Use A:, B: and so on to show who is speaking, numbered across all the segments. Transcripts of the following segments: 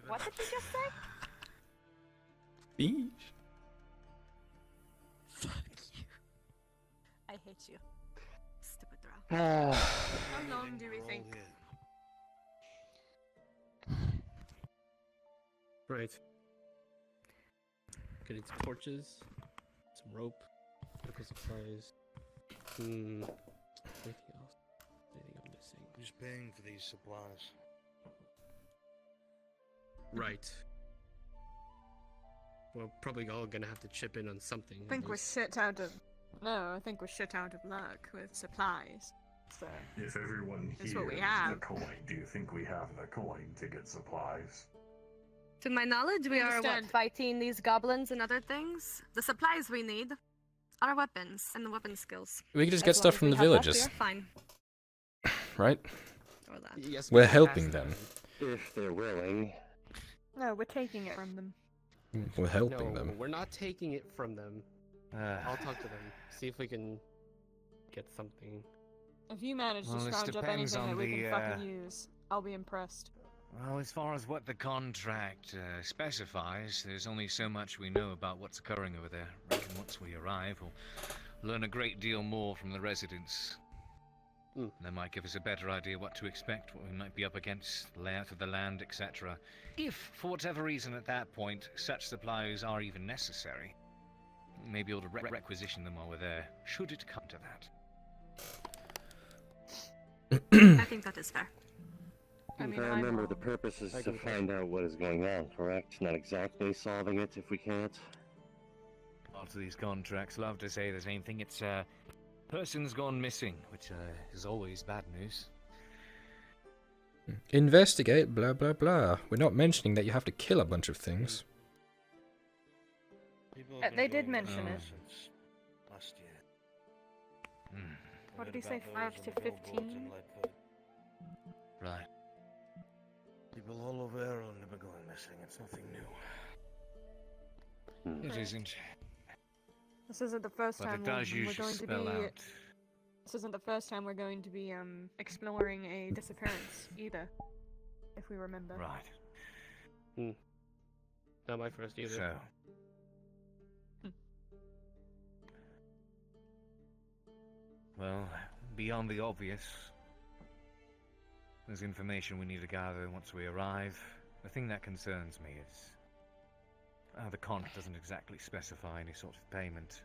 A: What did you just say?
B: Beach.
A: Fuck you. I hate you. Stupid Drow. How long do we think?
C: Right. Getting some torches, some rope, medical supplies. Anything else? Anything I'm missing?
D: Who's paying for these supplies?
C: Right. We're probably all gonna have to chip in on something.
E: I think we're shit out of... No, I think we're shit out of luck with supplies. So...
F: If everyone
E: That's
F: here
E: what we
F: is
E: have.
F: the coin, do you think we have the coin to get supplies?
G: To my knowledge, we are
E: Understand.
G: fighting these goblins and other things. The supplies we need are weapons and the weapon skills.
B: We can just
G: As
B: get
G: long
B: stuff
G: as
B: from
G: we
B: the
G: have that,
B: villages,
G: we are fine.
B: right?
G: Or that.
C: Yes,
B: We're
C: we can
B: helping
C: pass
B: them.
H: If they're willing.
E: No, we're taking it from them.
B: We're helping
C: No,
B: them.
C: we're not taking it from them. I'll talk to them. See if we can get something.
E: If you manage to
I: Well, this
E: scrounge up
I: depends
E: anything
I: on
E: that we
I: the,
E: can fucking use, I'll be impressed.
I: Well, as far as what the contract specifies, there's only so much we know about what's occurring over there. I reckon once we arrive, we'll learn a great deal more from the residents. That might give us a better idea what to expect, what we might be up against, the layout of the land, etc. If, for whatever reason at that point, such supplies are even necessary, we may be able to requisition them while we're there, should it come to that.
G: I think that is fair.
E: I
H: If
E: mean,
H: I
E: I'm
H: remember,
E: all-
H: the purpose is to find out what is going on, correct? Not exactly solving it if we can't.
I: Lots of these contracts love to say the same thing. It's, person's gone missing, which is always bad news.
B: Investigate, blah blah blah. We're not mentioning that you have to kill a bunch of things.
D: People have been
E: they did
D: going
E: mention
D: around
E: it.
D: since last year.
E: What
D: Heard
E: did he say,
D: about
E: 5
D: those
E: to
D: on the billboards
E: 15?
D: in Leadfoot.
I: Right.
D: People all over Ireland have been going missing. It's nothing new.
I: It isn't.
E: This isn't the first
I: But
E: time
I: it does
E: we're
I: usually
E: going to
I: spell
E: be...
I: out.
E: This isn't the first time we're going to be, exploring a disappearance, either. If we remember.
I: Right.
C: Not my first either.
I: So. Well, beyond the obvious, there's information we need to gather once we arrive. The thing that concerns me is the contract doesn't exactly specify any sort of payment.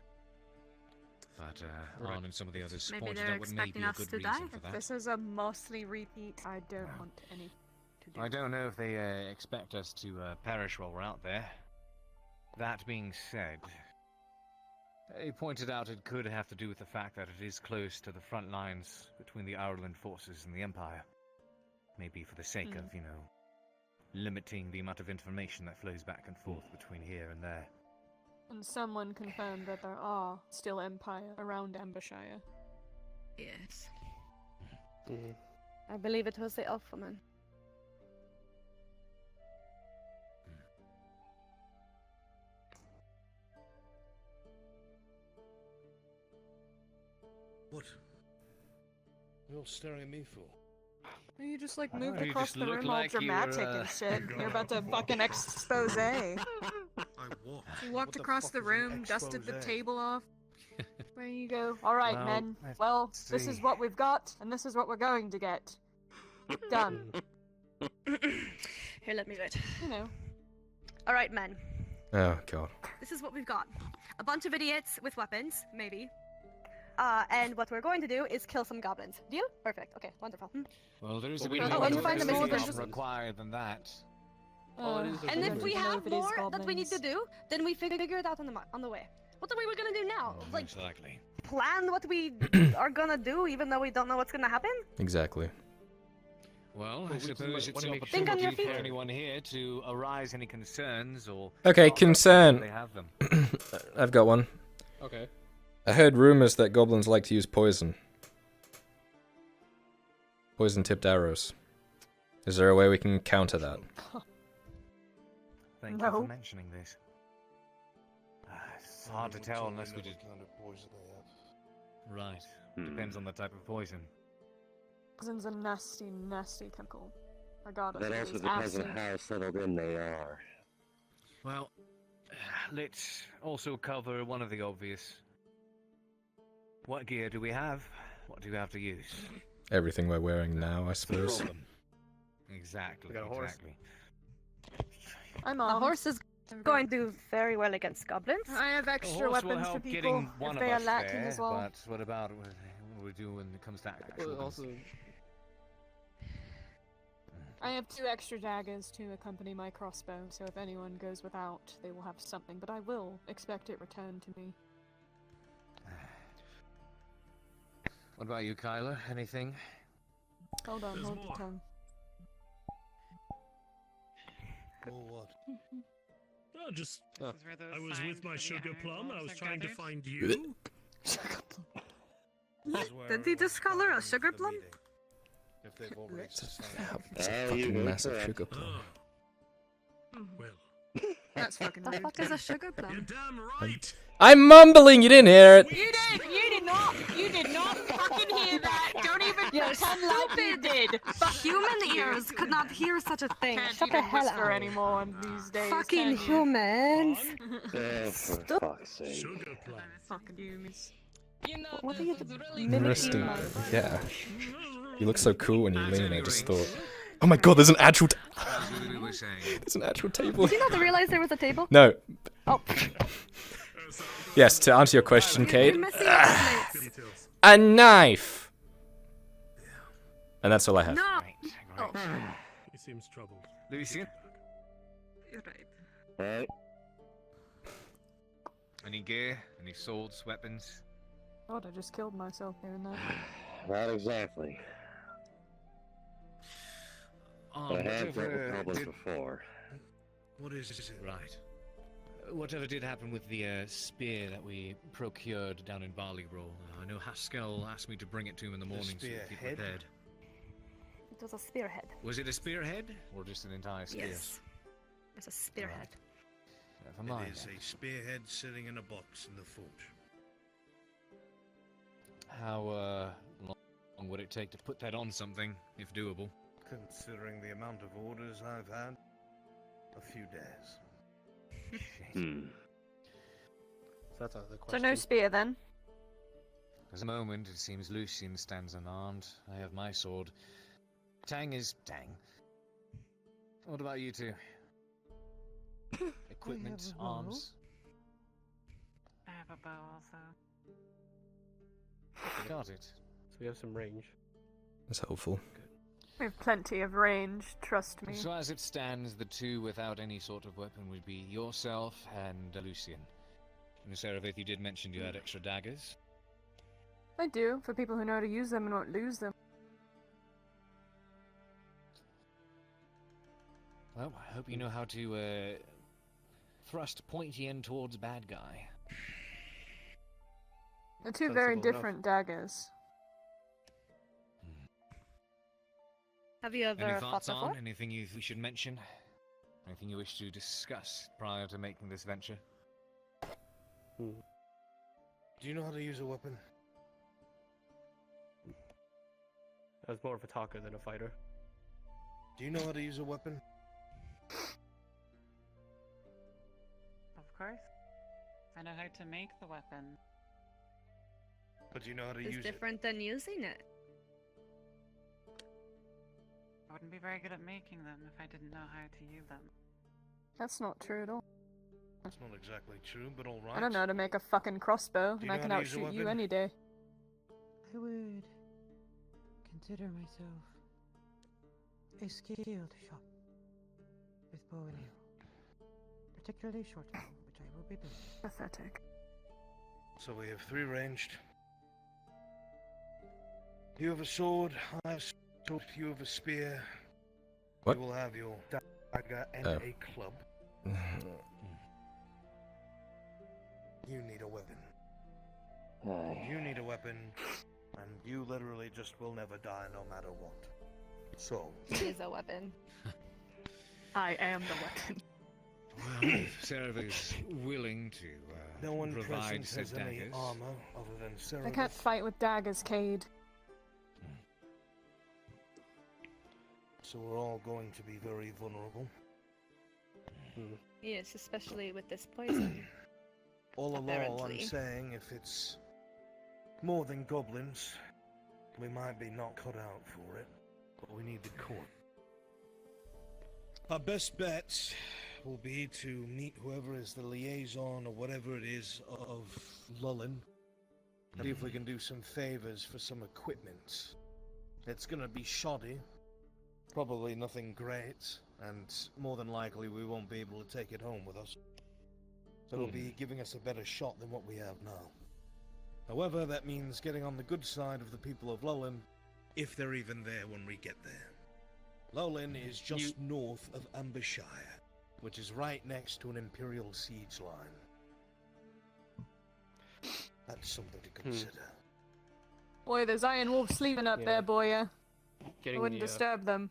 I: But Arn and some of the others
G: Maybe
I: pointed
G: they're
I: out what may
G: expecting
I: be a
G: us
I: good
G: to
I: reason
G: die?
I: for
E: If
I: that.
E: this is a mostly repeat, I don't want any to do.
I: I don't know if they expect us to perish while we're out there. That being said, they pointed out it could have to do with the fact that it is close to the front lines between the Ireland forces and the Empire. Maybe for the sake of, limiting the amount of information that flows back and forth between here and there.
E: And someone confirmed that there are still Empire around Ambershire.
G: Yes.
C: Mhm.
G: I believe it was the Alphaman.
D: What? You're all staring at me for?
E: You just like
I: Oh,
E: moved
I: you
E: across
I: just
E: the
I: look
E: room all
I: like you were,
E: dramatic and shit. You're about to fucking expose.
D: I what?
E: You walked across the
D: fuck is an
E: room, dusted the
D: expose?
E: table off. There you go. Alright,
I: Well,
E: men.
I: let's
E: Well, this is
I: see.
E: what we've got, and this is what we're going to get. Done.
G: Here, let me read.
E: You know.
G: Alright, men.
B: Oh god.
G: This is what we've got. A bunch of idiots with weapons, maybe. And what we're going to do is kill some goblins. Deal? Perfect. Okay, wonderful.
I: Well, there is
C: But
I: a
C: we
I: bit
C: don't
I: more
G: know if it's more than
I: investigation
G: just-
I: required than that.
C: All it is is
G: And
C: a
G: if
C: rumor.
G: we
E: don't know
G: have
E: if it is
G: more that we need to
E: goblins.
G: do, then we figure it out on the way. What are we gonna do now?
I: Oh,
G: Like,
I: most likely.
G: plan what we are gonna do, even though we don't know what's gonna happen?
B: Exactly.
I: Well, I
C: we just
I: suppose it's
C: wanna
I: an
C: make
G: Think on your
I: opportunity for
G: feet.
I: anyone here to arise any concerns or...
B: Okay,
I: They
B: concern.
I: have them.
B: I've got one.
C: Okay.
B: I heard rumors that goblins like to use poison. Poison-tipped arrows. Is there a way we can counter that?
I: Thank you
E: No.
I: for mentioning this. It's hard to tell unless we did...
D: Kind of poison they have.
I: Right. Depends on the type of poison.
E: Poison's a nasty, nasty chemical. Regardless
H: That
E: of
H: also
E: his
H: depends on
E: absence.
H: how settled in they are.
I: Well, let's also cover one of the obvious. What gear do we have? What do we have to use?
B: Everything we're wearing now, I suppose.
I: Exactly.
C: We got a horse.
I: Exactly.
E: I'm
G: A
E: on.
G: horse is going to do very well against goblins.
E: I have
I: A
E: extra
I: horse will
E: weapons for
I: help
E: people
I: getting one
E: if
I: of
E: they are
I: us
E: lacking
I: there,
E: as well.
I: but what about what do we do when it comes to actual
C: Well,
I: guns?
C: also,
E: I have 2 extra daggers to accompany my crossbow, so if anyone goes without, they will have something, but I will expect it returned to me.
I: What about you, Kyler? Anything?
E: Hold on, hold your tongue.
D: More what?
J: Oh, just
C: oh,
J: I was with my sugar plum. I was trying to find
B: Blech.
J: you.
D: This is where
G: Did he
D: we'll
G: just
D: start
G: call her a
D: the
G: sugar plum?
D: meeting, If they've already decided.
B: It's a
H: You
B: fucking
H: go
B: massive
H: correct.
B: sugar plum.
J: Oh, well,
E: That's fucking
G: The
E: rude.
G: fuck is a sugar
J: you're
G: plum?
J: damn right.
B: I'm mumbling, you didn't hear it!
E: You did not fucking hear that! Don't even pretend like you did!
G: Human ears could not hear such a thing.
E: Can't
G: Shut the
E: even
G: hell
E: whisper
G: up.
E: anymore in these days,
G: Fucking
E: can you?
G: humans.
H: For
G: Stop.
H: fuck's sake.
J: Sugar plum.
E: Fucking humans.
G: What are you mimicking?
B: Interesting.
G: my-
B: Yeah. You look so cool when you lean, I just thought. Oh my god, there's an actual
I: That's what we were saying.
B: there's an actual table.
G: Did you not realize there was a table?
B: No.
G: Oh.
B: Yes, to answer your question,
G: You're
B: Kate.
G: missing your plates.
J: Details.
B: A knife! And that's all I have.
G: No.
I: Right, right.
J: He seems troubled.
I: Lucian,
G: You're right.
H: Right?
I: any gear? Any swords, weapons?
E: God, I just killed myself doing that.
H: Not exactly. But I have dealt with goblins
I: did,
H: before.
D: What is it?
I: right. Whatever did happen with the spear that we procured down in Barley Roll, I know Haskell asked me to bring it to him in the morning so he'd be
D: spearhead?
I: prepared.
G: It was a spearhead.
I: Was it a spearhead or just an entire spear?
G: Yes. It's a spearhead.
I: Never mind.
D: It is a spearhead sitting in a box in the forge.
I: How long would it take to put that on something, if doable?
D: Considering the amount of orders I've had, a few days.
H: Hmm.
C: so that's out of the
E: So
C: question.
E: no spear then?
I: At the moment, it seems Lucian stands unarmed. I have my sword. Tang is Tang. What about you two? Equipment, arms.
A: I have a bow also.
I: Got it.
C: So we have some range.
B: That's helpful.
E: We have plenty of range, trust me.
I: So as it stands, the two without any sort of weapon would be yourself and Lucian. And Serapith, you did mention you had extra daggers.
E: I do, for people who know how to use them and won't lose them.
I: Well, I hope you know how to thrust pointy end towards bad guy.
E: They're two very
C: Sensible enough.
E: different daggers.
G: Have you
I: Any
G: ever fought
I: thoughts
G: before?
I: on anything we should mention? Anything you wish to discuss prior to making this venture?
C: Hmm.
D: Do you know how to use a weapon?
C: I was more of a talker than a fighter.
D: Do you know how to use a weapon?
A: Of course. I know how to make the weapon.
D: But do you know how to
G: It's
D: use it?
G: different than using it.
A: I wouldn't be very good at making them if I didn't know how to use them.
E: That's not true at all.
D: That's not exactly true, but alright.
E: I don't know how to make a fucking crossbow,
D: Do
E: and
D: you
E: I
D: know
E: can
D: how to use a
E: outshoot you
D: weapon?
E: any day.
K: I would consider myself a skilled shot with bow and arrow, particularly short bow, which I will be building.
E: Pathetic.
D: So we have 3 ranged. You have a sword, I have a sword, you have a spear.
B: What?
D: You will have your dagger and
B: Oh.
D: a club. You need a weapon.
H: Aye.
D: You need a weapon, and you literally just will never die no matter what. So,
G: He is a weapon.
E: I am the weapon.
I: Well, if Seraph is willing to
D: no one
I: provide
D: present
I: said
D: has any
I: daggers.
D: armor other than
E: I can't
D: Cerebus.
E: fight with daggers, Cade.
D: So we're all going to be very vulnerable.
G: Yes, especially with this poison.
D: All along, I'm
G: Apparently.
D: saying if it's more than goblins, we might be not cut out for it, but we need the court. Our best bet will be to meet whoever is the liaison or whatever it is of Lullen. See if we can do some favors for some equipment. It's gonna be shoddy, probably nothing great, and more than likely we won't be able to take it home with us. So it'll be giving us a better shot than what we have now. However, that means getting on the good side of the people of Lowland, if they're even there when we get there. Lowland is just north of Ambershire, which is right next to an Imperial siege line. That's something to consider.
E: Boy, there's iron wolves sleeping up there, boy. I
C: Getting
E: wouldn't
C: the,
E: disturb them.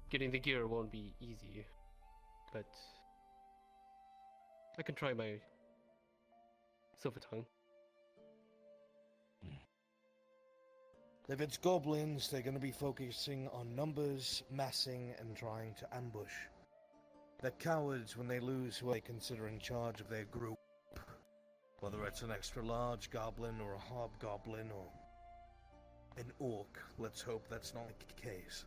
C: Getting the gear won't be easy, but I can try my silver tongue.
D: If it's goblins, they're going to be focusing on numbers, massing, and trying to ambush. They're cowards when they lose who they consider in charge of their group. Whether it's an extra large goblin or a hobgoblin or an orc, let's hope that's not the case.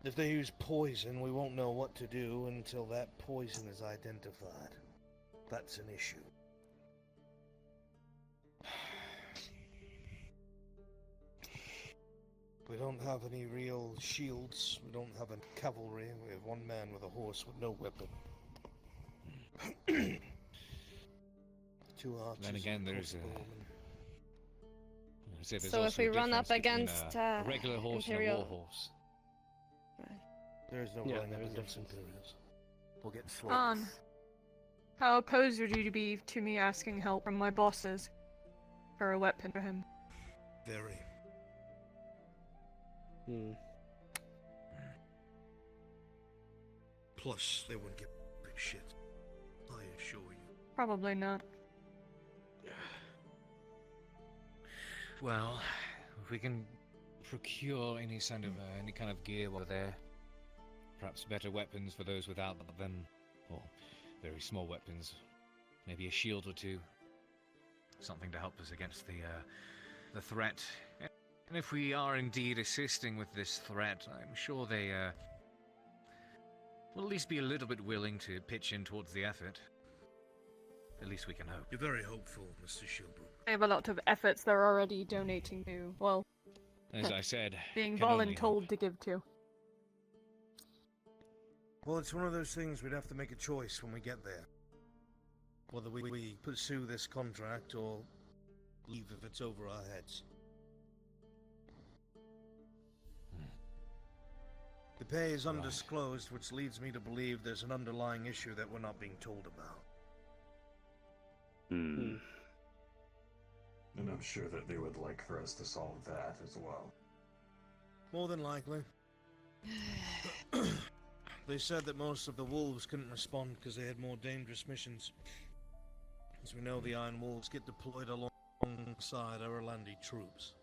D: If they use poison, we won't know what to do until that poison is identified. That's an issue. We don't have any real shields, we don't have a cavalry, we have one man with a horse with no weapon. Two archers.
I: Then again, there's
G: So if we run up against
I: a regular horse
G: Imperial...
I: and a war horse.
D: There's no running up against Imperials. We'll get slaughtered.
E: On. How opposed would you be to me asking help from my bosses for a weapon for him?
D: Very. Plus, they wouldn't give a shit. I assure you.
E: Probably not.
I: Well, if we can procure any kind of gear while there, perhaps better weapons for those without them, or very small weapons, maybe a shield or two, something to help us against the threat. And if we are indeed assisting with this threat, I'm sure they will at least be a little bit willing to pitch in towards the effort. At least we can hope.
D: You're very hopeful, Mr. Shieldbrook.
E: They have a lot of efforts they're already donating to, well...
I: As I said,
E: being
I: can only
E: voluntold to give to.
D: Well, it's one of those things we'd have to make a choice when we get there. Whether we pursue this contract or leave if it's over our heads. The pay is undisclosed, which leads me to believe there's an underlying issue that we're not being told about.
F: And I'm sure that they would like for us to solve that as well.
D: More than likely. They said that most of the wolves couldn't respond because they had more dangerous missions. As we know, the Iron Wolves get deployed alongside our Orlandi troops.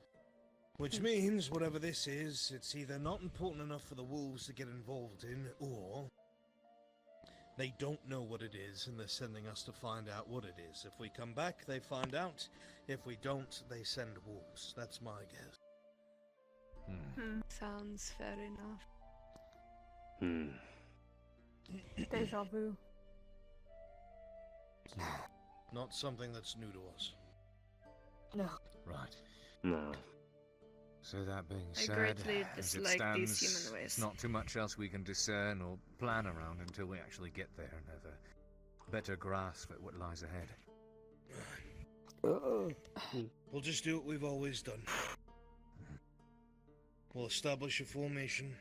D: Which means, whatever this is, it's either not important enough for the wolves to get involved in, or they don't know what it is and they're sending us to find out what it is. If we come back, they find out. If we don't, they send wolves. That's my guess.
G: Sounds fair enough.
E: Deja vu.
D: Not something that's new to us.
E: No.
I: Right.
H: No.
I: So that being
G: I
I: said,
G: greatly
I: as it
G: dislike these
I: stands,
G: human ways.
I: there's not too much else we can discern or plan around until we actually get there and have a better grasp at what lies ahead.
D: We'll just do what we've always done. We'll establish a formation,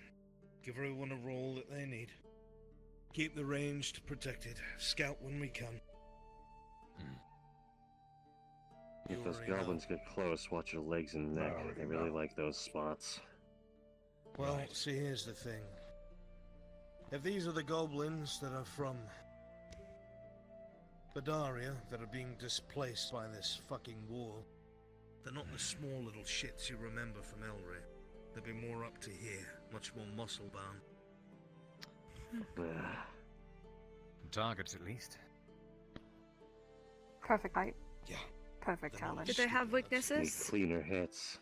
D: give everyone a role that they need, keep the range protected, scout when we can.
H: If those goblins get close, watch your legs and neck. They really like those spots.
D: Well, see, here's the thing. If these are the goblins that are from Badaria that are being displaced by this fucking war, they're not the small little shits you remember from Elray. They'll be more up to here, much more muscle bound.
I: Targets, at least.
E: Perfect height.
D: Yeah.
E: Perfect
D: They're not
E: challenge.
G: Did they have
H: Need
G: weaknesses?
H: cleaner hits.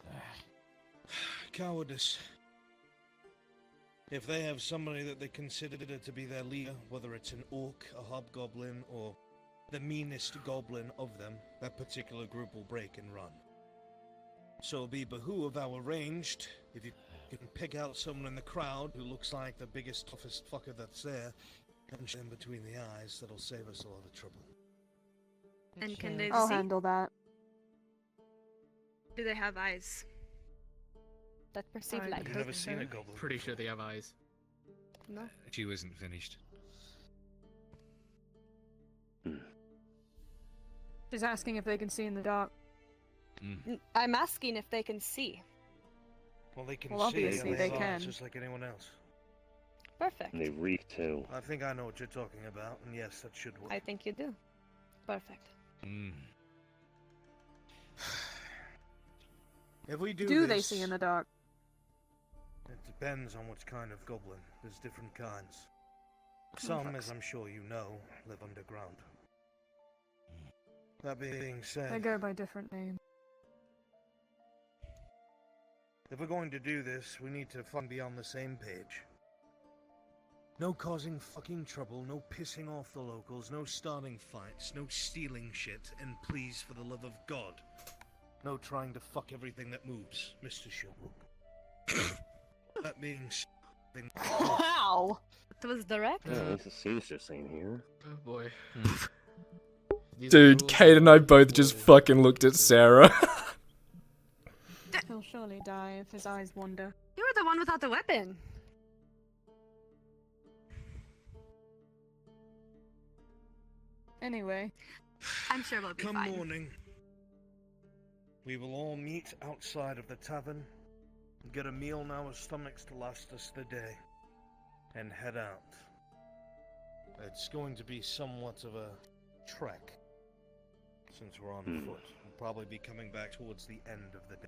D: Cowardice. If they have somebody that they consider to be their leader, whether it's an orc, a hobgoblin, or the meanest goblin of them, that particular group will break and run. So it'll be behoove our ranged, if you can pick out someone in the crowd who looks like the biggest, toughest fucker that's there, and shoot them between the eyes, that'll save us a lot of trouble.
G: And can they
E: I'll
G: see?
E: handle that.
G: Do they have eyes that perceive light?
D: You've never seen a goblin.
C: Pretty sure they have eyes.
G: No.
I: She wasn't finished.
E: Just asking if they can see in the dark.
G: I'm asking if they can see.
D: Well, they can
E: Well,
D: see,
E: obviously
D: and
E: they
D: have eyes
E: can.
D: just like anyone else.
G: Perfect.
H: And they reek too.
D: I think I know what you're talking about, and yes, that should work.
G: I think you do. Perfect.
D: If we do
E: Do
D: this,
E: they see in the dark?
D: it depends on which kind of goblin. There's different kinds. Some, as I'm sure you know, live underground. That being
E: They
D: said,
E: go by different names.
D: if we're going to do this, we need to be on the same page. No causing fucking trouble, no pissing off the locals, no starting fights, no stealing shit, and please, for the love of God, no trying to fuck everything that moves, Mr. Sherbrooke. That being said,
G: Wow! That was direct.
H: Yeah, at least it seems the same here.
C: Oh boy.
B: Dude, Kate and I both just fucking looked at Sarah.
E: He'll surely die if his eyes wander.
G: You were the one without the weapon.
E: Anyway.
G: I'm sure we'll be
D: come
G: fine.
D: morning, we will all meet outside of the tavern, get a meal in our stomachs to last us the day, and head out. It's going to be somewhat of a trek, since we're on foot. We'll probably be coming back towards the end of the day.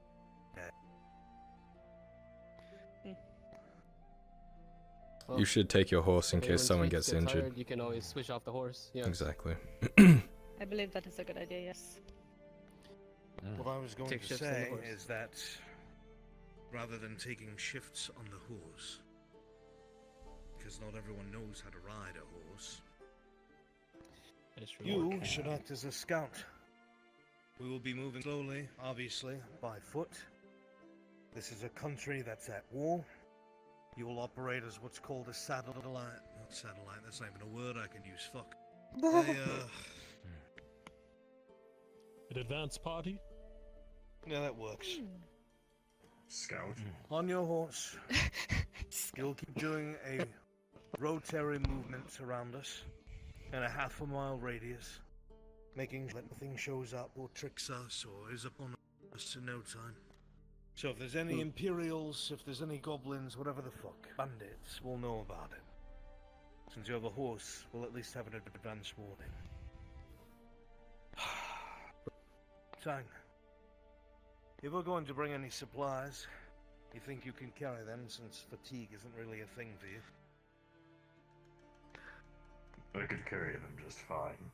C: Well,
B: You should take your horse in
C: if
B: case
C: anyone's
B: someone
C: feet
B: gets
C: get
B: injured.
C: tired, you can always switch off the horse. Yes.
B: Exactly.
G: I believe that is a good idea, yes.
D: What I was going
C: Take
D: to
C: shifts on the
D: say
C: horse.
D: is that rather than taking shifts on the horse, because not everyone knows how to ride a horse,
C: That is true.
D: you should act as a scout. We will be moving slowly, obviously, by foot. This is a country that's at war. You will operate as what's called a satellite. Not satellite, that's not even a word I can use, fuck.
J: An advance party?
D: Yeah, that works.
F: Scout.
D: On your horse, you'll keep doing a rotary movement around us in a half-a-mile radius, making sure that nothing shows up or tricks us or is upon us in no time. So if there's any Imperials, if there's any goblins, whatever the fuck, bandits, we'll know about it. Since you have a horse, we'll at least have an advance warning. Tang, if we're going to bring any supplies, you think you can carry them since fatigue isn't really a thing for you?
F: I could carry them just fine.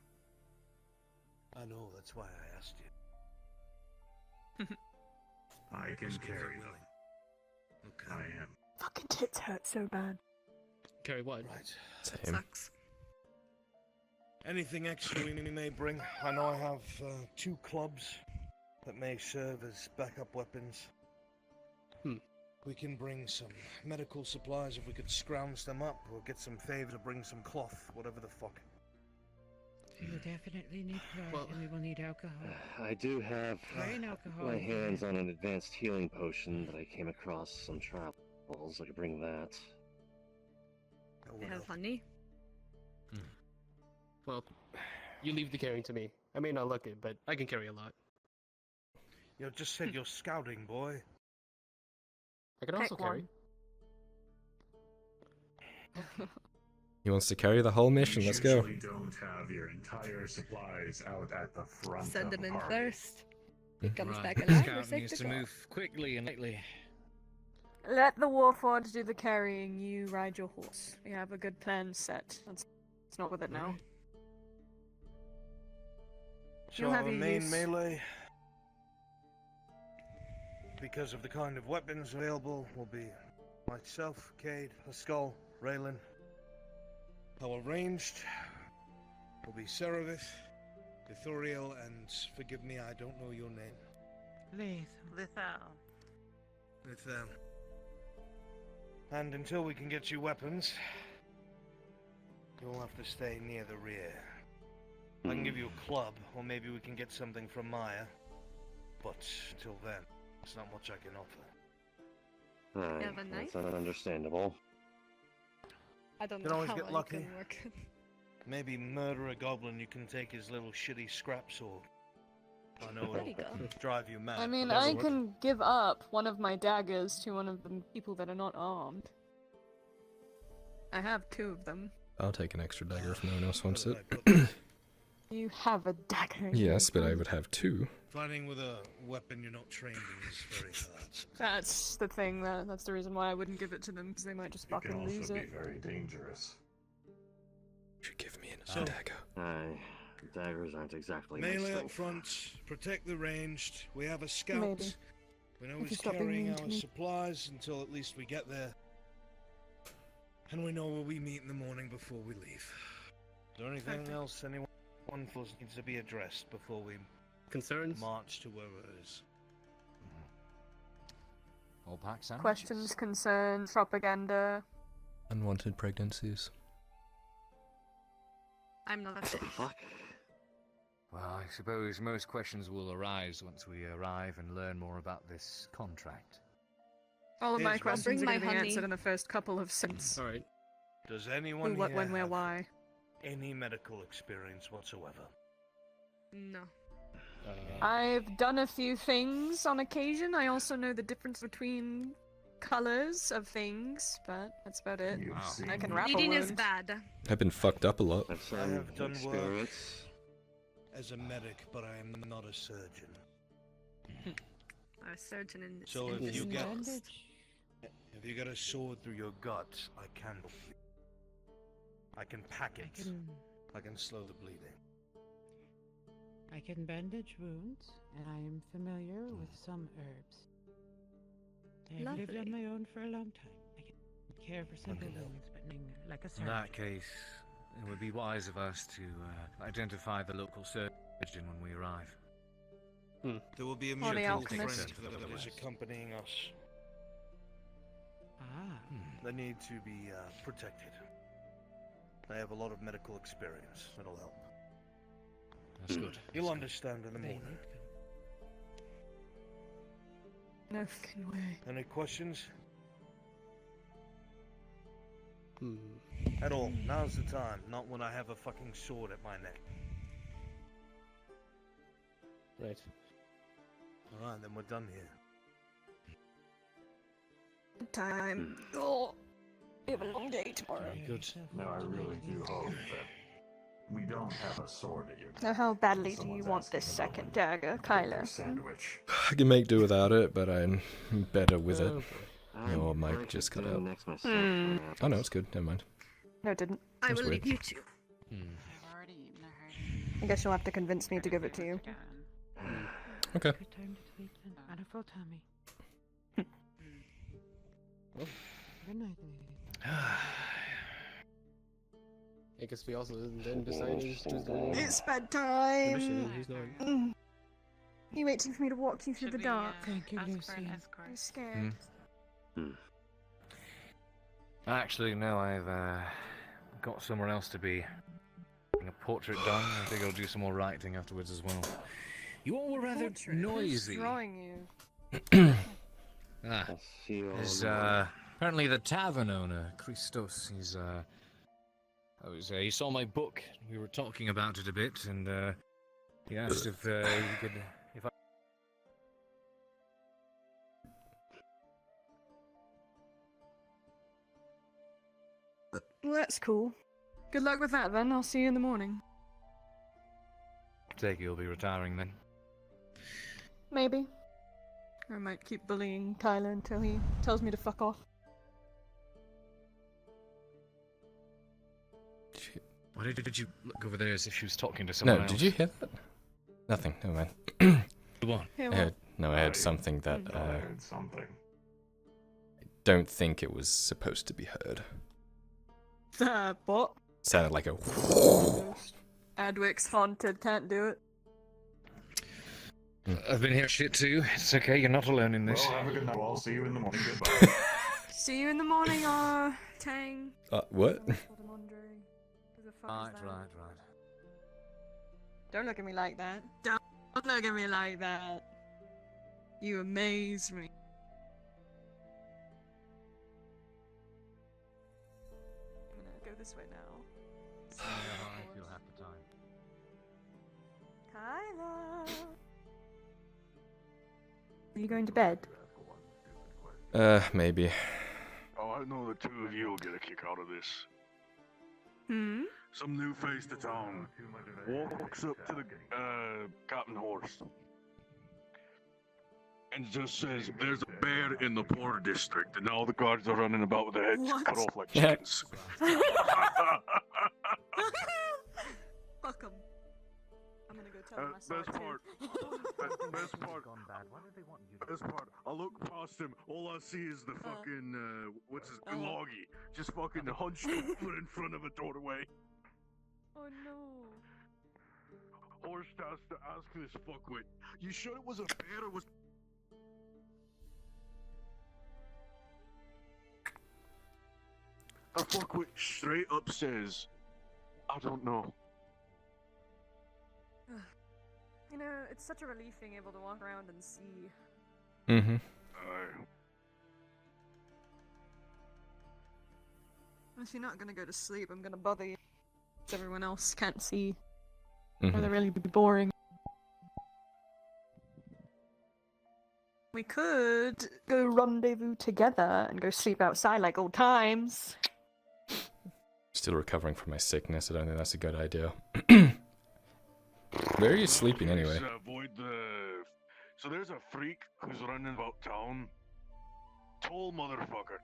D: I know, that's why I asked you.
F: I can
D: Just if
F: carry
D: you're
F: them.
D: willing. Okay.
F: I am.
E: Fucking tits hurt so bad.
C: Carry what?
D: Right.
B: Same.
G: Sucks.
D: Anything extra we may bring? I know I have 2 clubs that may serve as backup weapons. We can bring some medical supplies if we could scrounge them up, or get some favors to bring some cloth, whatever the fuck.
K: We will definitely need blood, and we will need alcohol.
H: I do have
K: Grain alcohol.
H: my hands on an advanced healing potion that I came across some travels. I could bring that.
G: They have honey.
C: Well, you leave the carrying to me. I may not look it, but I can carry a lot.
D: You just said you're scouting, boy.
C: I can also
E: Pick
C: carry.
B: He wants to carry the whole mission. Let's go.
F: Usually don't have your entire supplies out at the front
G: Send
F: of
G: them
F: the
G: in
F: party.
G: first. He comes
I: Right.
G: back alive. We're
I: Scout
G: safe
I: needs
G: to
I: to
G: go.
I: move quickly and lightly.
E: Let the Warforged do the carrying, you ride your horse. We have a good plan set. It's not with it now.
D: So
E: You'll have
D: our
E: your
D: main
E: use.
D: melee, because of the kind of weapons available, will be myself, Cade, Pascal, Raylan. Our ranged will be Seravith, Ithuriel, and forgive me, I don't know your name.
K: Lethal.
D: And until we can get you weapons, you'll have to stay near the rear. I can give you a club, or maybe we can get something from Maya. But till then, there's not much I can offer.
H: Alright,
G: have a knife?
H: that's understandable.
G: I don't
D: Can
G: know
D: always
G: how
D: get
G: I
D: lucky.
G: can work.
D: Maybe murder a goblin, you can take his little shitty scrap sword. I know
G: There you
D: it'll
G: go.
D: drive you mad.
E: I mean,
D: but
E: I
D: it'll work.
E: can give up one of my daggers to one of the people that are not armed. I have 2 of them.
B: I'll take an extra dagger if no one else wants
D: Where
B: it.
D: did I put this?
E: You have a dagger.
B: Yes, but I would have 2.
D: Fighting with a weapon you're not trained in is very hard.
E: That's the thing, that's the reason why I wouldn't give it to them, because they might just
F: It can
E: fucking
F: also
E: lose
F: be
E: it.
F: very dangerous.
B: You should give me
D: So-
B: a dagger.
H: Aye, daggers aren't exactly my
D: Melee up
H: strength.
D: front, protect the ranged. We have a scout.
E: Maybe.
D: We know
E: If you
D: he's
E: stop being
D: carrying
E: mean to
D: our
E: me.
D: supplies until at least we get there. And we know where we meet in the morning before we leave. Is there anything
E: Perfect.
D: else anyone feels needs to be addressed before we
C: Concerns?
D: march to where it is?
I: All pack sound?
E: Questions, concerns, propaganda.
B: Unwanted pregnancies.
G: I'm not a
H: What the
G: fish.
H: fuck?
I: Well, I suppose most questions will arise once we arrive and learn more about this contract.
E: All of my
D: Here's one.
E: questions
G: Bring
E: are going
G: my
E: to be
G: honey.
E: answered in the first couple of sentences.
C: Alright.
D: Does
E: Who,
D: anyone
E: what,
D: here
E: when, where,
D: have
E: why.
D: any medical experience whatsoever?
G: No.
E: I've done a few things on occasion. I also know the difference between colors of things, but that's about it.
F: You've
I: Wow.
F: seen
E: I can wrap a
G: Bleeding is
E: wound.
G: bad.
B: I've been fucked up a lot.
H: I've
D: I
H: some
D: have done work.
H: experience.
D: As a medic, but I am not a surgeon.
G: A surgeon in this
D: So if
G: in
D: you
G: this
D: get-
G: house.
K: Bandage.
D: If you get a sword through your gut, I can help you. I can pack it. I can slow the bleeding.
K: I can bandage wounds, and I am familiar with some herbs. I have lived on
G: Lovely.
K: my own for a long time. I can care for simple
D: can help.
K: wounds, but like a
I: In
K: surgeon.
I: that case, it would be wise of us to identify the local surgeon when we arrive.
D: There will be a
E: Or the
D: mutual
E: alchemist.
D: friend that is accompanying us.
K: Ah,
D: They need to be protected. They have a lot of medical experience. It'll help.
I: That's good.
D: You'll understand in the
K: they
D: morning.
K: need
E: No fucking way.
D: Any questions?
C: Hmm.
D: At all. Now's the time, not when I have a fucking sword at my neck.
C: Right.
D: Alright, then we're done here.
E: Time. Oh, we have a long day tomorrow.
C: Very good.
F: Now, I really do hope that we don't have a sword at your
E: Now, how badly do
F: Someone's
E: you want
F: asking
E: this
F: about
E: second
F: it.
E: dagger, Kyler?
F: Sandwich.
B: I can make do without it, but I'm better with it.
C: Oh, boy.
B: Oh,
H: I'm
B: Mike
H: breaking
B: just cut
H: down
B: out.
H: next myself,
E: Hmm.
H: perhaps.
B: Oh no, it's good. Never mind.
E: No, it didn't.
G: I
B: That's
G: will
B: weird.
G: leave you two.
K: I've already eaten a hearty.
E: I guess you'll have to convince me to give it to you.
B: Okay.
K: Good time to sleep then. On a full tummy.
C: Oh.
K: Good night, ladies.
C: I guess we also then decided who's the
E: It's
C: the
E: bedtime.
C: mission, who's not.
E: You waiting for me to walk you through the dark?
K: Thank you,
E: I'm
K: Lucy.
E: scared.
I: Actually, no, I've got somewhere else to be. Getting a portrait done. I think I'll do some more writing afterwards as well. You all were rather
E: Portrait?
I: noisy.
E: Who's drawing you?
I: Ah,
H: I'll see you all
I: there's
H: tomorrow.
I: apparently the tavern owner, Christos. He saw my book. We were talking about it a bit, and he asked if if I.
E: Well, that's cool. Good luck with that then. I'll see you in the morning.
I: Take you'll be retiring then.
E: Maybe. I might keep bullying Kyler until he tells me to fuck off.
I: Why did you look over there as if she was talking to someone
B: No,
I: else?
B: did you hear that? Nothing, never mind.
I: What?
E: Hear
B: I
E: what?
B: heard, no, I heard something that
F: I heard something.
B: don't think it was supposed to be heard.
E: What?
B: Sounded like a
E: Adwic's haunted, can't do it.
I: I've been here shit too. It's okay, you're not alone in this.
F: Well, have a good night. I'll see you in the morning. Goodbye.
E: See you in the morning, Tang.
B: what?
I: Right.
E: Don't look at me like that. Don't look at me like that. You amaze me. I'm gonna go this way now.
I: I feel half the time.
E: Kyla! Are you going to bed?
B: Maybe.
L: Oh, I know the two of you will get a kick out of this.
E: Hmm?
L: Some new face to town walks up to the captain horse and just says, "There's a bear in the poor district," and all the guards are running about with their heads cut off like chickens.
E: Fuck 'em. I'm gonna go tell him I saw it
L: Best
E: too.
L: part. Best part. Best part. I look past him. All I see is the fucking what's his Loggy, just fucking hunched over in front of a doorway.
E: Oh no.
L: Horse has to ask this fuckwit, "You sure it was a bear or was?" The fuckwit straight up says, "I don't know."
E: You know, it's such a relief being able to walk around and see.
B: Mm-hmm.
E: If you're not gonna go to sleep, I'm gonna bother you. So everyone else can't see.
B: Mhm.
E: Or they're really boring. We could go rendezvous together and go sleep outside like old times.
B: Still recovering from my sickness. I don't think that's a good idea. Where are you sleeping anyway?
L: Avoid the... So there's a freak who's running about town. Tall motherfucker.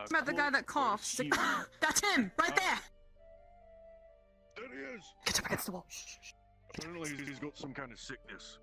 E: About the guy that coughs. He's like, that's him! Right there!
L: There he is!
E: Get up against the wall. Shh, shh, shh.
L: Apparently he's got some kind of sickness.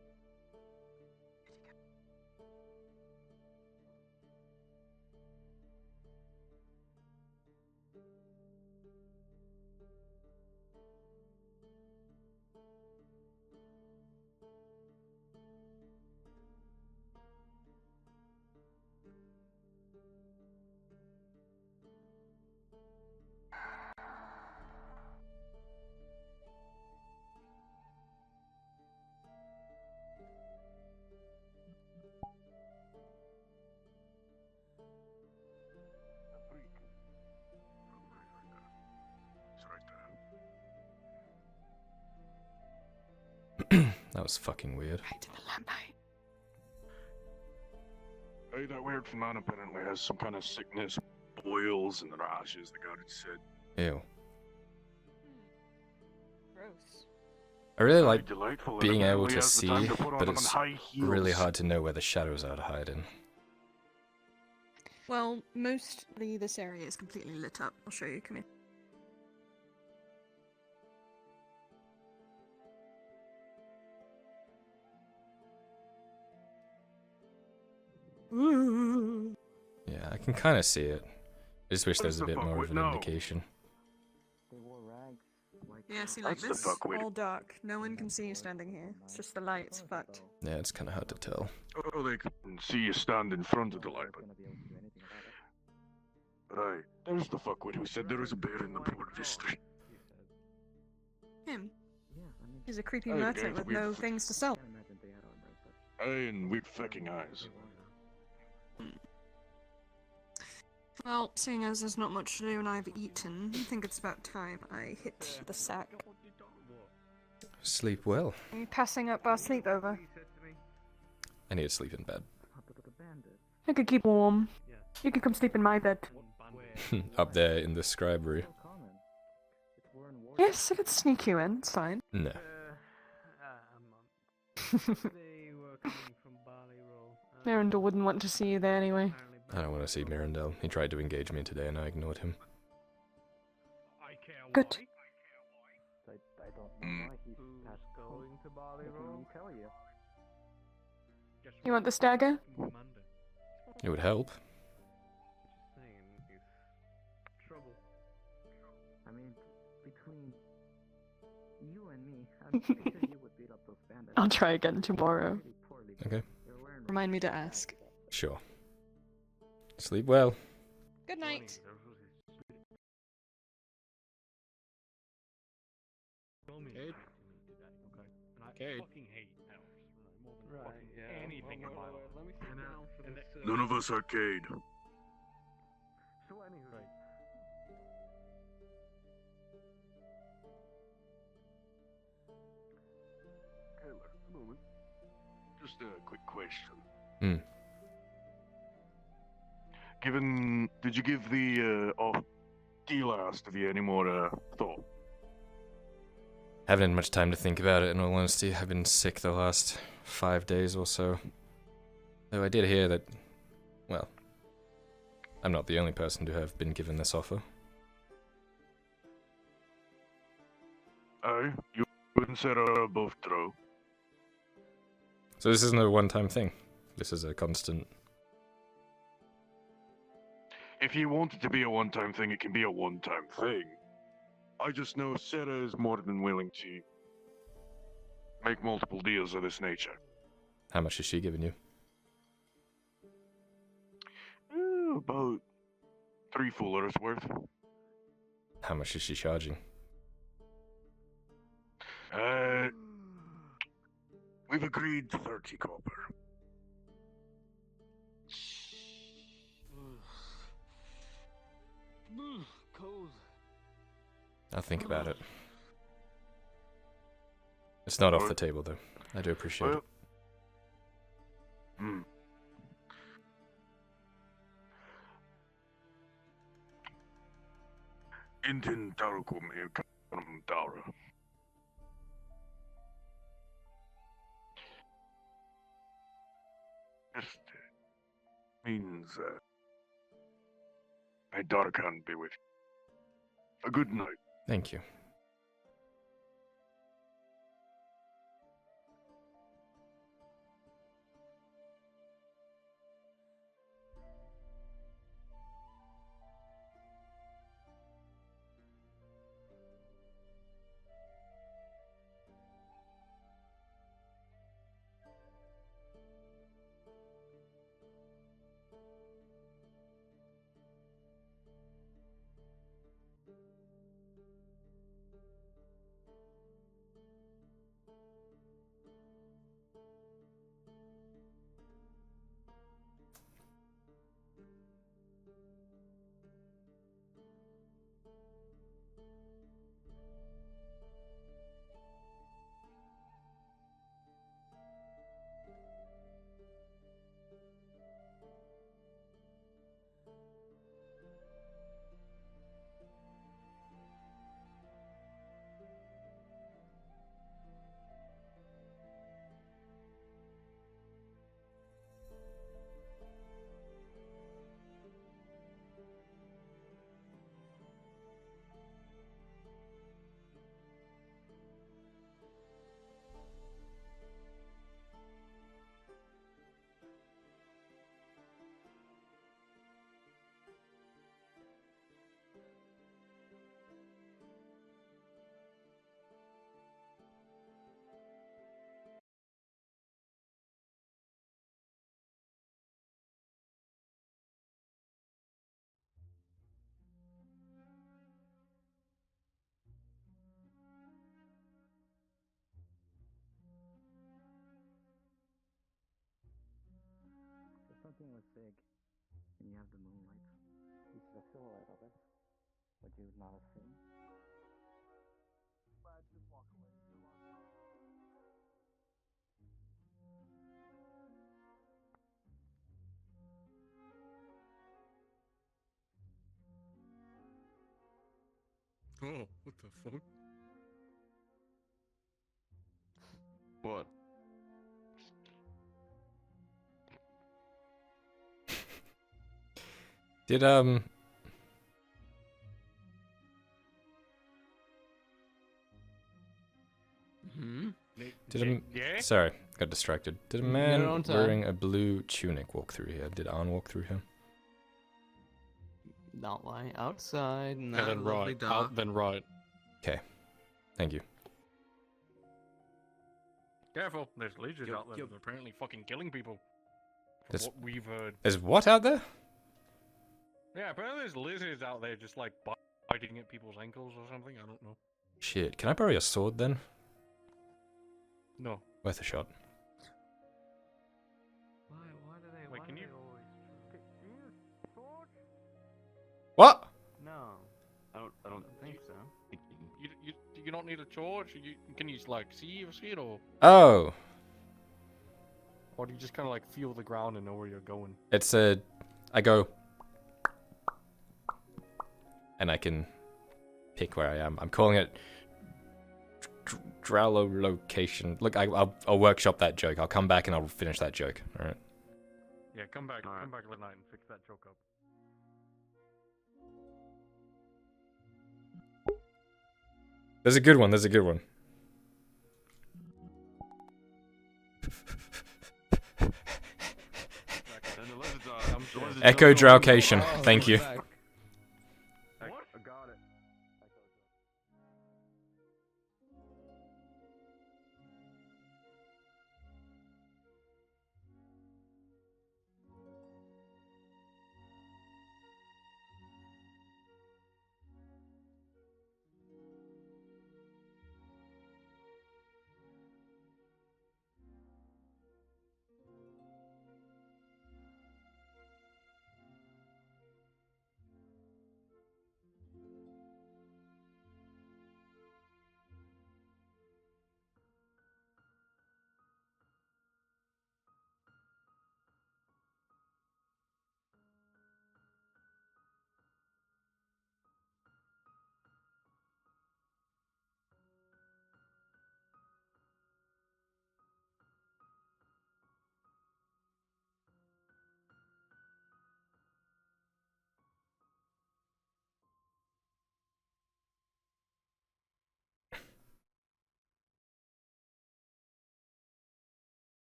B: That was fucking weird.
E: Right in the lamplight.
L: Hey, that weird man apparently has some kind of sickness, boils and rashes, the guard said.
B: Ew.
E: Gross.
B: I really like
L: Delightful,
B: being
L: and
B: able
L: apparently
B: to
L: has the time
B: see,
L: to put on
B: but
L: them
B: it's
L: high heels.
B: really hard to know where the shadows are to hide in.
E: Well, mostly this area is completely lit up. I'll show you. Come here.
B: Yeah, I can kind of see it. I just wish there was a
L: Where's
B: bit
L: the
B: more of an
L: fuckwit now?
B: indication.
E: Yeah, see, like
L: That's the
E: this,
L: fuckwit.
E: all dark. No one can see you standing here. It's just the light's fucked.
B: Yeah, it's kind of hard to tell.
L: Oh, they can see you stand in front of the light, but... Right, there's the fuckwit who said there was a bear in the poor district.
E: Him. He's a creepy
L: Oh,
E: merchant
L: yeah,
E: with
L: weird.
E: no things to sell.
L: Hey, and weird fucking eyes.
E: Well, seeing as there's not much to do and I've eaten, I think it's about time I hit the sack.
B: Sleep well.
E: Are you passing up our sleepover?
B: I need to sleep in bed.
E: I could keep warm. You could come sleep in my bed.
B: Up there in the scribery.
E: Yes, I could sneak you in. It's fine.
B: No.
E: Miranda wouldn't want to see you there anyway.
B: I don't want to see Mirandel. He tried to engage me today and I ignored him.
E: Good.
M: I don't know why he's going to Bali Roll. Tell you.
E: You want the stagger?
B: It would help.
M: I mean, between you and me, I'm pretty sure you would beat up those bandits.
E: I'll try again tomorrow.
B: Okay.
E: Remind me to ask.
B: Sure. Sleep well.
E: Good night.
C: Cade.
M: Right, yeah.
C: Anything about it.
M: Let me sit down for this.
L: None of us are Cade.
M: So anywho.
L: Kyler, a moment. Just a quick question.
B: Hmm.
L: Did you give the deal I asked of you any more thought?
B: Haven't had much time to think about it, in all honesty. I've been sick the last 5 days or so. Though I did hear that, well, I'm not the only person to have been given this offer.
L: Aye, you wouldn't set her above Drow.
B: So this isn't a one-time thing. This is a constant...
L: If you want it to be a one-time thing, it can be a one-time thing. I just know Sarah is more than willing to make multiple deals of this nature.
B: How much has she given you?
L: About 3 fullers worth.
B: How much is she charging?
L: We've agreed 30 copper.
C: Cold.
B: I'll think about it. It's not off the table, though. I do appreciate it.
L: Hmm. Intin Tarukum Ekanum Dara. Just means my daughter can't be with you. A good night.
B: Thank you.
M: If something was big, and you have the moonlight, you see the silhouette of it, would you not have seen? Just walk away.
C: Oh, what the fuck? What?
B: Did
C: Yeah?
B: sorry, got distracted. Did a
C: Your
B: man
C: own time.
B: wearing a blue tunic walk through here? Did Arn walk through here?
C: Not lying outside.
J: And
C: Not
J: then
C: lovely
J: right.
C: dog.
J: Out, then right.
B: Okay. Thank you.
J: Careful, there's lizards
C: Yup,
J: out there
C: yup.
J: that are apparently fucking killing people. From
B: There's-
J: what we've heard.
B: There's what out there?
J: Yeah, apparently there's lizards out there just like biting at people's ankles or something. I don't know.
B: Shit, can I borrow your sword then?
J: No.
B: Worth a shot.
M: Why do they?
J: Wait,
M: why
J: can
M: do
J: you-
M: they always? Do you sword?
B: What?
M: No, I don't think so.
J: You don't need a torch. Can you like see it or
B: Oh,
J: do you just kind of like feel the ground and know where you're going?
B: it's a. I go. And I can pick where I am. I'm calling it Drow location. Look, I'll workshop that joke. I'll come back and I'll finish that joke. All right.
J: Yeah, come back at night and fix that joke up.
B: There's a good one. There's a good one. Echo Drowcation. Thank you.
L: What? I got it.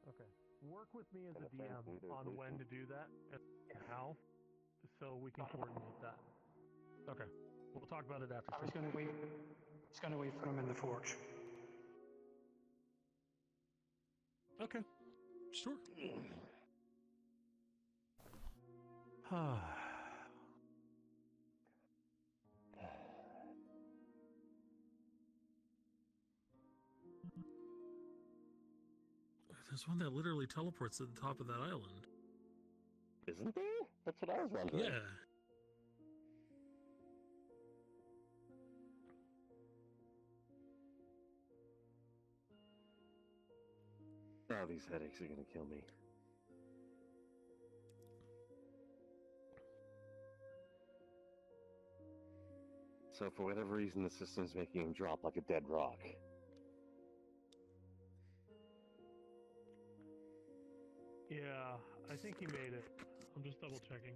J: Okay. Work with me as a DM on when to do that and how, so we can coordinate that. Okay. We'll talk about it after.
N: I was gonna wait. Just gonna wait for him in the forge.
J: Okay. Sure.
O: There's one that literally teleports to the top of that island.
H: Isn't there? That's what I was wondering.
O: Yeah.
H: Oh, these headaches are gonna kill me. So for whatever reason, the system's making him drop like a dead rock.
J: Yeah, I think he made it. I'm just double checking.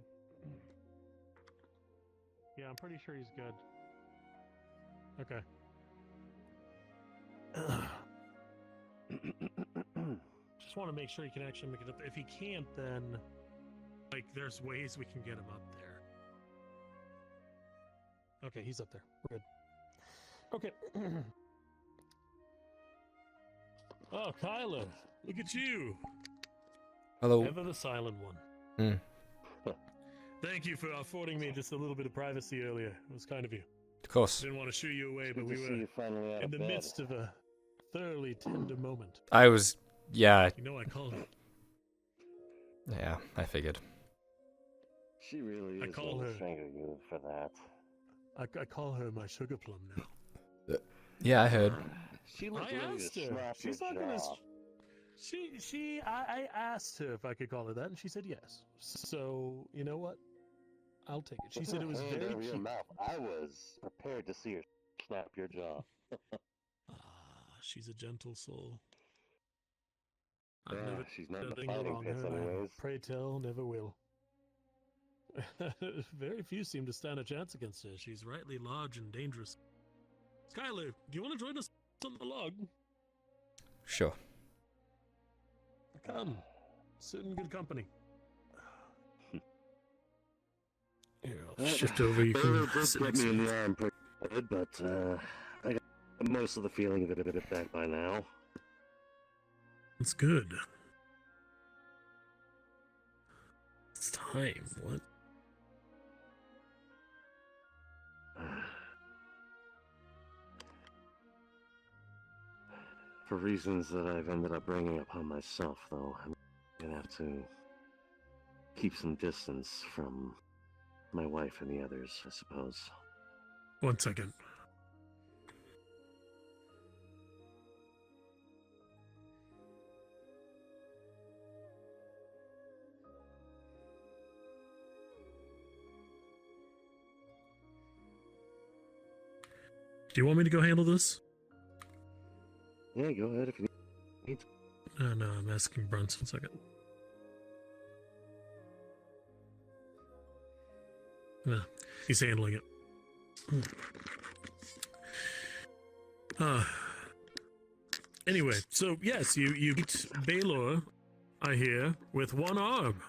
J: Yeah, I'm pretty sure he's good. Okay.
O: Just
J: want to make sure he can actually make it up. If he can't, then like there's ways we can get him up there. Okay, he's up there. We're good. Okay. Oh, Kyler, look at you.
B: Hello.
J: Ever the silent one. Thank you for affording me just a little bit of privacy earlier. It was kind of you.
B: Of course.
J: Didn't want to shoo you away, but
H: Good
J: we
H: to see
J: were
H: you finally out
J: in
H: of
J: the
H: bed.
J: midst of a thoroughly tender moment.
B: I was, yeah.
J: You know I call her.
B: Yeah, I figured.
H: She really
J: I
H: is
J: call
H: going
J: her-
H: to strangle you for that.
J: I call her my sugar plum now.
B: Yeah, I heard.
H: She looks
J: I
H: ready
J: asked
H: to
J: her.
H: snap
J: She's
H: your
J: not gonna.
H: jaw.
J: I asked her if I could call her that, and she said yes. So you know what? I'll take it. She
H: With
J: said
H: her
J: it was
H: hand
J: very
H: over your
J: cute.
H: mouth. I was prepared to see her snap your jaw.
J: She's a gentle soul.
H: Yeah,
J: I've never
H: she's not
J: done
H: in the
J: anything
H: fighting
J: wrong
H: pits
J: her, and
H: anyways.
J: pray tell, never will. Very few seem to stand a chance against her. She's rightly large and dangerous. Skylar, do you want to join us on the log?
B: Sure.
J: Come, sit in good company. Here, I'll shift over. You
H: They
J: can
H: did
J: sit
H: get
J: next
H: me
J: to
H: in
J: me.
H: the arm pretty good, but I got most of the feeling of it back by now.
J: It's good. It's time. What?
H: For reasons that I've ended up bringing upon myself, though, I'm gonna have to keep some distance from my wife and the others, I suppose.
J: 1 second. Do you want me to go handle this?
H: Yeah, go ahead if you need to.
J: No, I'm asking Brunson 1 second. No, he's handling it. Anyway, so yes, you beat Baylor, I hear, with one arm.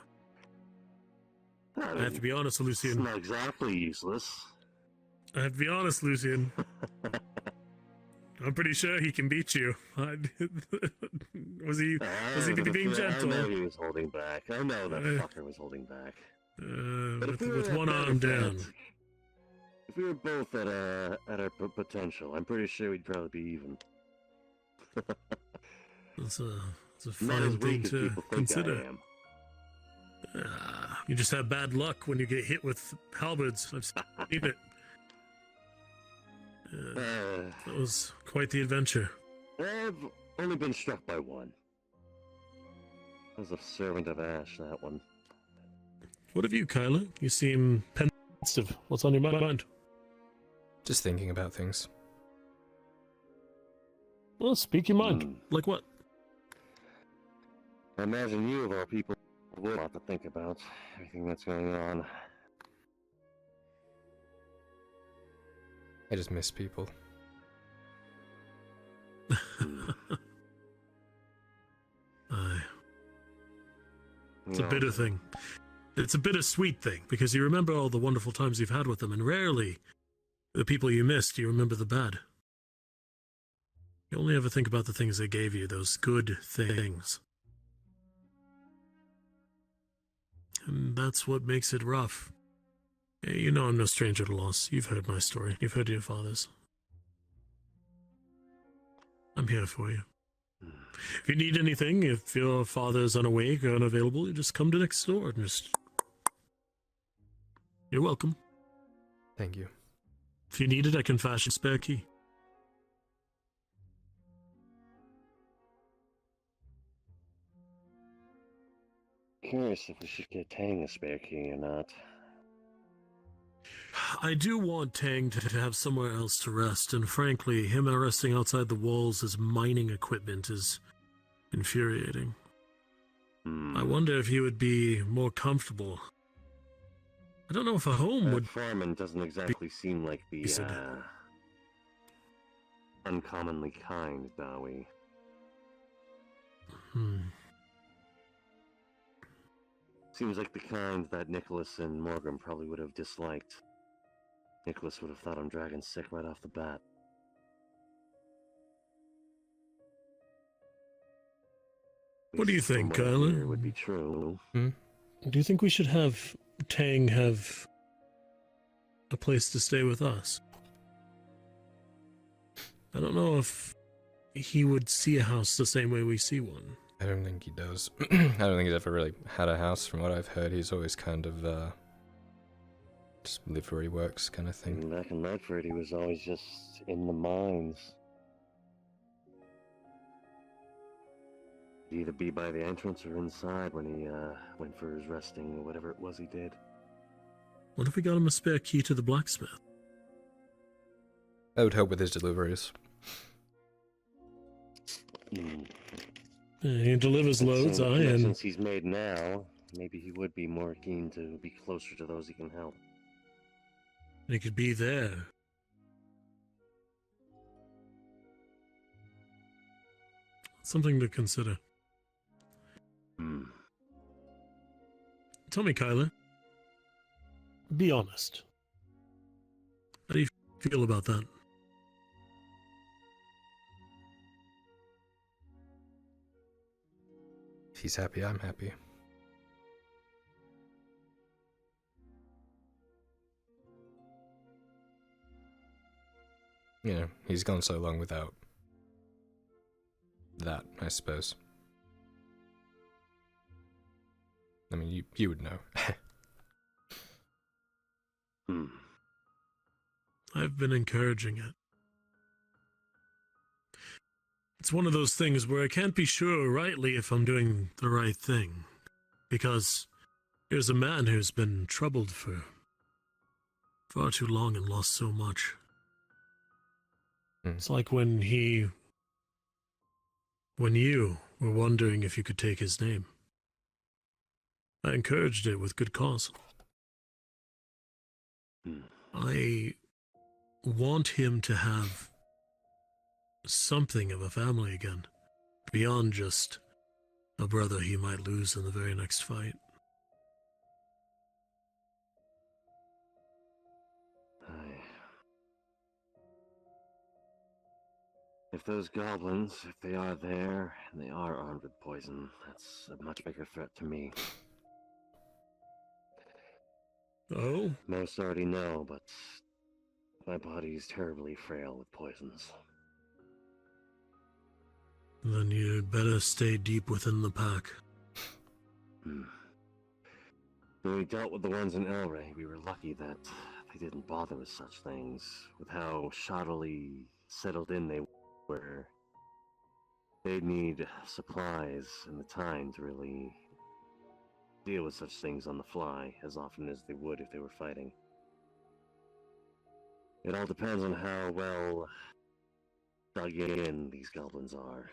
J: I have to be honest,
H: It's
J: Lucian.
H: not exactly useless.
J: I have to be honest, Lucian. I'm pretty sure he can beat you. Was he being
H: I
J: gentle?
H: know he was holding back. I know that fucker was holding back. But if we were
J: With
H: at
J: one
H: that
J: arm down.
H: event, if we were both at our potential, I'm pretty sure we'd probably be even.
J: It's a
H: Not as
J: fine thing
H: weak as
J: to
H: people think
J: consider.
H: I am.
J: You just have bad luck when you get hit with halberds. I've seen it. That was quite the adventure.
H: I've only been struck by one. That was a servant of Ash, that one.
J: What have you, Kyler? You seem pensive. What's on your mind?
B: Just thinking about things.
J: Well, speak your mind. Like what?
H: I imagine you, of all people, would have a lot to think about. Everything that's going on.
B: I just miss people.
J: Aye. It's a
H: Yeah.
J: bitter thing. It's a bittersweet thing, because you remember all the wonderful times you've had with them, and rarely the people you missed, you remember the bad. You only ever think about the things they gave you, those good things. And that's what makes it rough. Hey, you know I'm no stranger to loss. You've heard my story. You've heard your father's. I'm here for you. If you need anything, if your father's unawake or unavailable, you just come to next door and just... You're welcome.
B: Thank you.
J: If you need it, I can fashion a spare key.
H: Curious if we should get Tang a spare key or not.
J: I do want Tang to have somewhere else to rest, and frankly, him resting outside the walls as mining equipment is infuriating. I wonder if he would be more comfortable. I don't know if a home
H: That
J: would...
H: foreman doesn't exactly seem like the, uncommonly kind Dowie. Seems like the kind that Nicholas and Morgan probably would have disliked. Nicholas would have thought I'm dragon sick right off the bat.
J: What do you think, Kyler?
H: It would be true.
J: Do you think we should have Tang have a place to stay with us? I don't know if he would see a house the same way we see one.
B: I don't think he does. I don't think he's ever really had a house. From what I've heard, he's always kind of just lived where he works, kind of thing.
H: Back in Medford, he was always just in the mines. He'd either be by the entrance or inside when he went for his resting or whatever it was he did.
J: What if we got him a spare key to the blacksmith?
B: That would help with his deliveries.
J: He delivers loads,
H: The
J: and
H: connections he's made now, maybe he would be more keen to be closer to those he can help.
J: he could be there. Something to consider. Tell me, Kyler. Be honest. How do you feel about that?
B: If he's happy, I'm happy. You know, he's gone so long without that, I suppose. I mean, you would know.
J: I've been encouraging it. It's one of those things where I can't be sure rightly if I'm doing the right thing. Because here's a man who's been troubled for far too long and lost so much. It's like when you were wondering if you could take his name. I encouraged it with good cause. I want him to have something of a family again, beyond just a brother he might lose in the very next fight.
H: If those goblins, if they are there, and they are armed with poison, that's a much bigger threat to me.
J: Oh?
H: Most already know, but my body is terribly frail with poisons.
J: Then you'd better stay deep within the pack.
H: When we dealt with the ones in Elray, we were lucky that they didn't bother with such things, with how shoddily settled in they were. They'd need supplies and the time to really deal with such things on the fly as often as they would if they were fighting. It all depends on how well dug in these goblins are.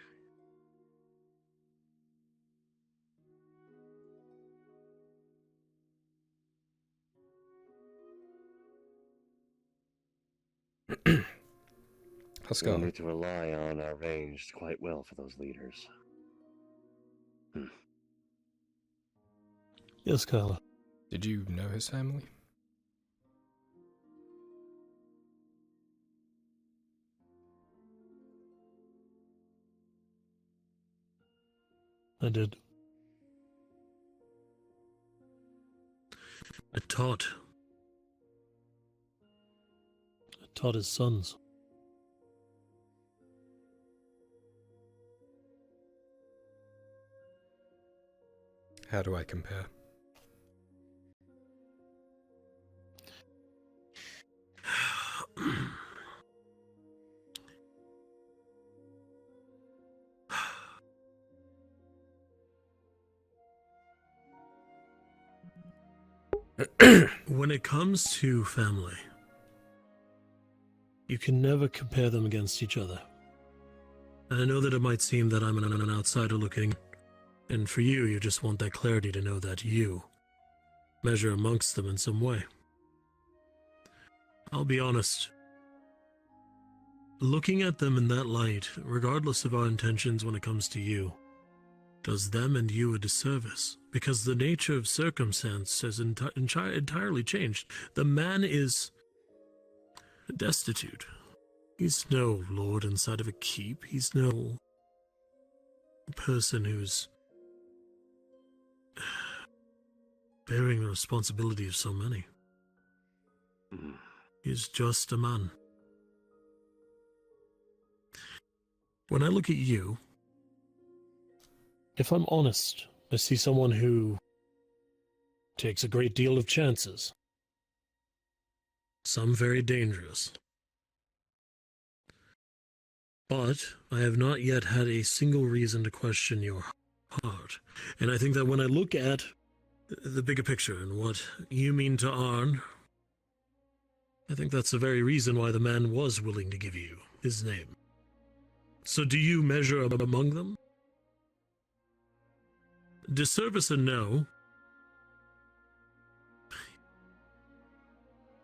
B: Let's
H: We'll
B: go.
H: need to rely on our ranged quite well for those leaders.
J: Yes, Kyler.
B: Did you know his family?
J: I did. I taught his sons.
B: How do I compare?
J: When it comes to family, you can never compare them against each other. And I know that it might seem that I'm an outsider looking, and for you, you just want that clarity to know that you measure amongst them in some way. I'll be honest. Looking at them in that light, regardless of our intentions when it comes to you, does them and you a disservice, because the nature of circumstance has entirely changed. The man is destitute. He's no lord inside of a keep. He's no person who's bearing the responsibility of so many. He's just a man. When I look at you, if I'm honest, I see someone who takes a great deal of chances. Some very dangerous. But I have not yet had a single reason to question your heart. And I think that when I look at the bigger picture and what you mean to Arn, I think that's the very reason why the man was willing to give you his name. So do you measure up among them? Disservice and no.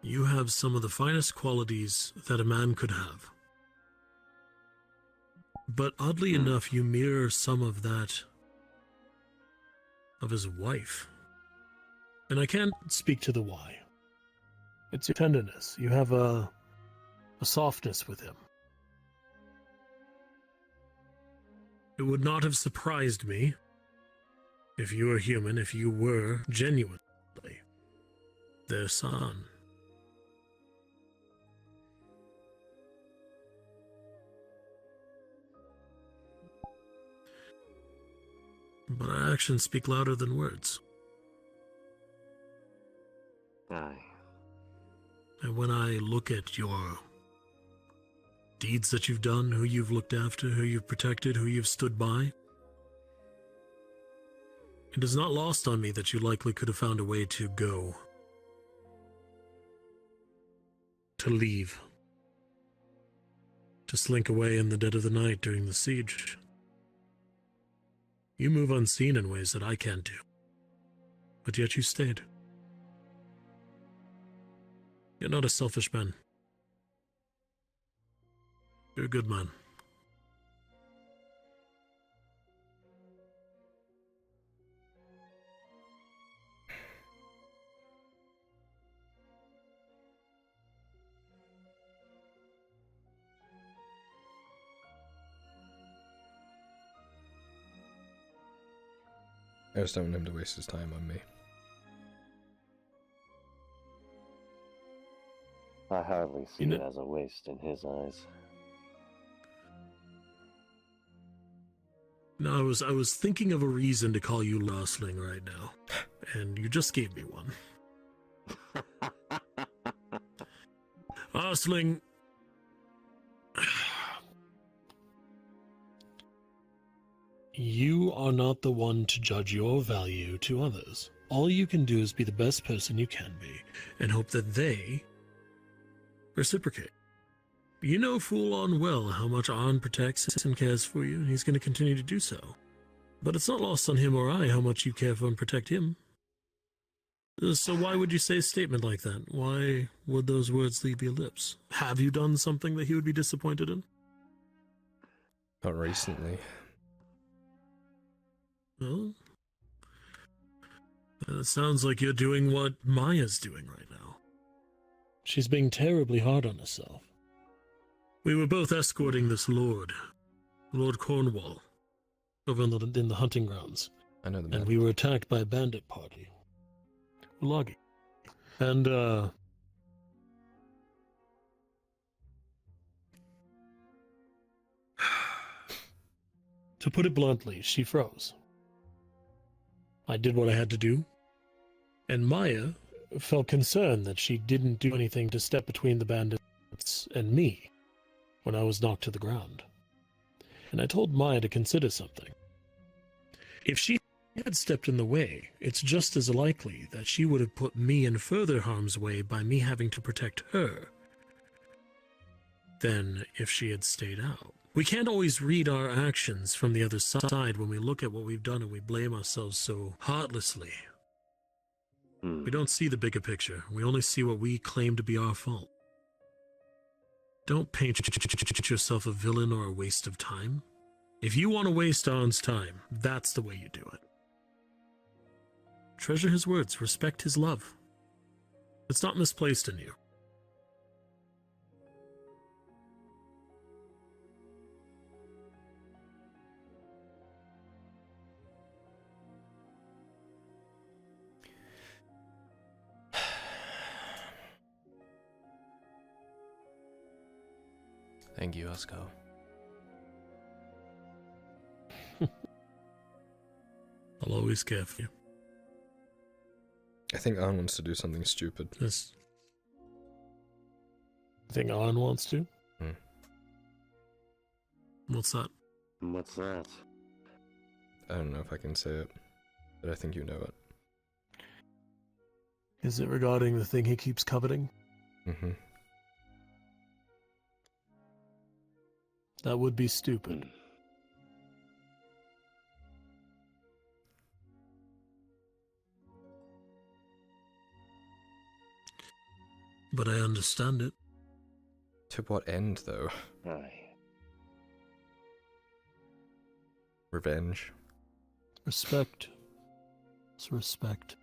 J: You have some of the finest qualities that a man could have. But oddly enough, you mirror some of that of his wife. And I can't speak to the why. It's your tenderness. You have a softness with him. It would not have surprised me if you were human, if you were genuinely their son. But our actions speak louder than words.
H: Aye.
J: And when I look at your deeds that you've done, who you've looked after, who you've protected, who you've stood by, it is not lost on me that you likely could have found a way to go. To leave. To slink away in the dead of the night during the siege. You move unseen in ways that I can't do. But yet you stayed. You're not a selfish man. You're a good man.
B: I just don't want him to waste his time on me.
H: I hardly see it as a waste in his eyes.
J: No, I was thinking of a reason to call you Lostling right now, and you just gave me one. Lostling, you are not the one to judge your value to others. All you can do is be the best person you can be, and hope that they reciprocate. You know full on well how much Arn protects and cares for you, and he's going to continue to do so. But it's not lost on him or I how much you care for and protect him. So why would you say a statement like that? Why would those words leave your lips? Have you done something that he would be disappointed in?
B: Not recently.
J: Well, it sounds like you're doing what Maya's doing right now. She's being terribly hard on herself. We were both escorting this Lord Cornwall, over in the hunting grounds.
B: I know the man.
J: And we were attacked by a bandit party. Ulagi. And, to put it bluntly, she froze. I did what I had to do, and Maya felt concerned that she didn't do anything to step between the bandits and me when I was knocked to the ground. And I told Maya to consider something. If she had stepped in the way, it's just as likely that she would have put me in further harm's way by me having to protect her than if she had stayed out. We can't always read our actions from the other side when we look at what we've done and we blame ourselves so heartlessly. We don't see the bigger picture. We only see what we claim to be our fault. Don't paint yourself a villain or a waste of time. If you want to waste On's time, that's the way you do it. Treasure his words, respect his love. It's not misplaced in you.
B: Thank you, Oscar.
J: I'll always care for you.
B: I think Arn wants to do something stupid.
J: Yes. You think Arn wants to?
B: Hmm.
J: What's that?
H: What's that?
B: I don't know if I can say it, but I think you know it.
J: Is it regarding the thing he keeps coveting?
B: Mm-hmm.
J: That would be stupid. But I understand it.
B: To what end, though?
H: Aye.
B: Revenge.
J: Respect. It's respect.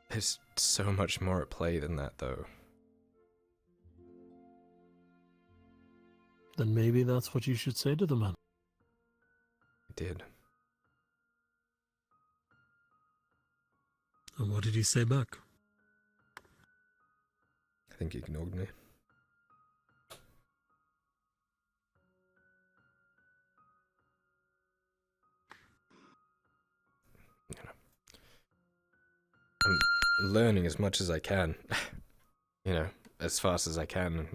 B: There's so much more at play than that, though.
J: Then maybe that's what you should say to the man.
B: I did.
J: And what did he say back?
B: I think he ignored me. You know. I'm learning as much as I can. You know, as fast as I can. And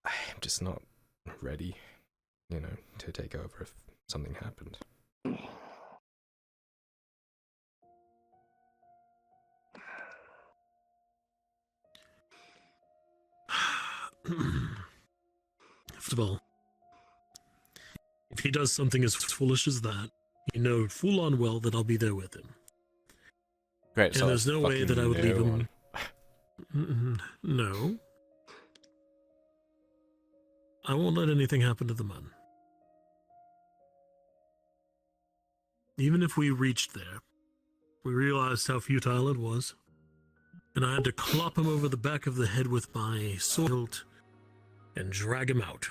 B: I'm just not ready, you know, to take over if something happened.
J: First of all, if he does something as foolish as that, you know full on well that I'll be there with him.
B: Great,
J: and
B: so
J: there's no way that I would leave him. No. I won't let anything happen to the man. Even if we reached there, we realized how futile it was, and I had to clop him over the back of the head with my sword and drag him out.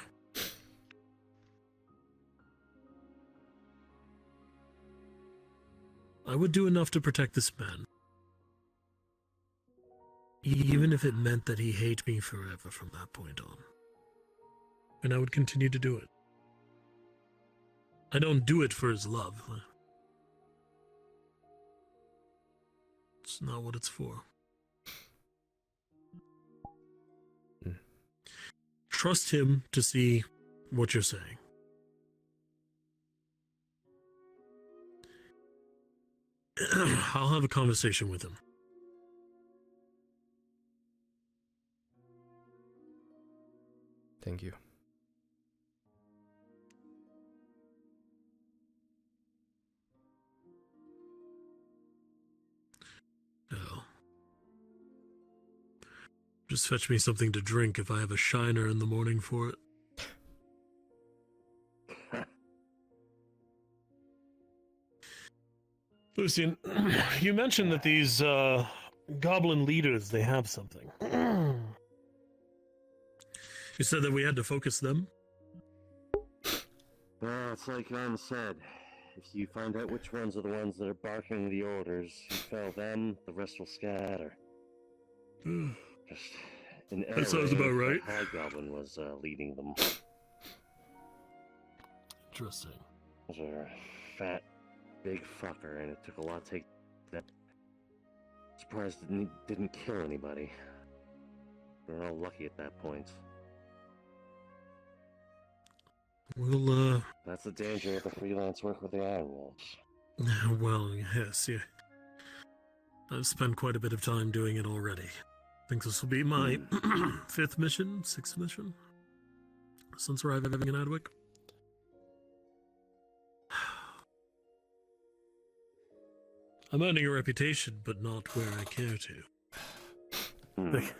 J: I would do enough to protect this man, even if it meant that he hated me forever from that point on. And I would continue to do it. I don't do it for his love. It's not what it's for. Trust him to see what you're saying. I'll have a conversation with him.
B: Thank you.
J: Oh. Just fetch me something to drink if I have a shiner in the morning for it. Lucian, you mentioned that these goblin leaders, they have something. You said that we had to focus them?
H: Well, it's like Arn said. If you find out which ones are the ones that are barking the orders, you fell them, the rest will scatter. Just an
J: That sounds about right.
H: Hobgoblin was leading them.
J: Interesting.
H: Those are a fat, big fucker, and it took a lot to take that. Surprised it didn't kill anybody. We were all lucky at that point.
J: Well,
H: That's the danger of the freelance work with the Iron Wolves.
J: well, yes, yeah. I've spent quite a bit of time doing it already. I think this will be my 5th mission, 6th mission, since arriving in Adwick. I'm earning a reputation, but not where I care to.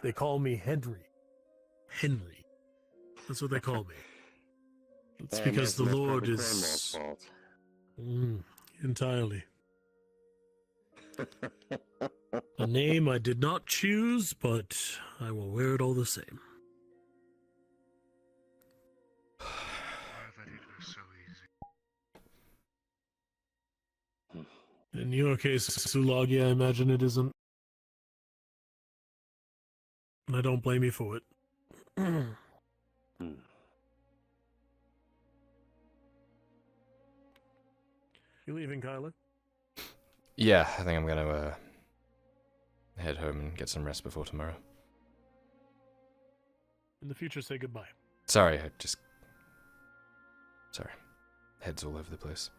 J: They call me Henry. Henry. That's what they call me. It's
H: And
J: because the
H: that's
J: Lord
H: probably Cornwall's
J: is
H: fault.
J: entirely. A name I did not choose, but I will wear it all the same.
F: That it was so easy.
J: In your case, Sulagi, I imagine it isn't. And I don't blame you for it. You leaving, Kyler?
B: Yeah, I think I'm gonna head home and get some rest before tomorrow.
J: In the future, say goodbye.
B: Sorry. Head's all over the place.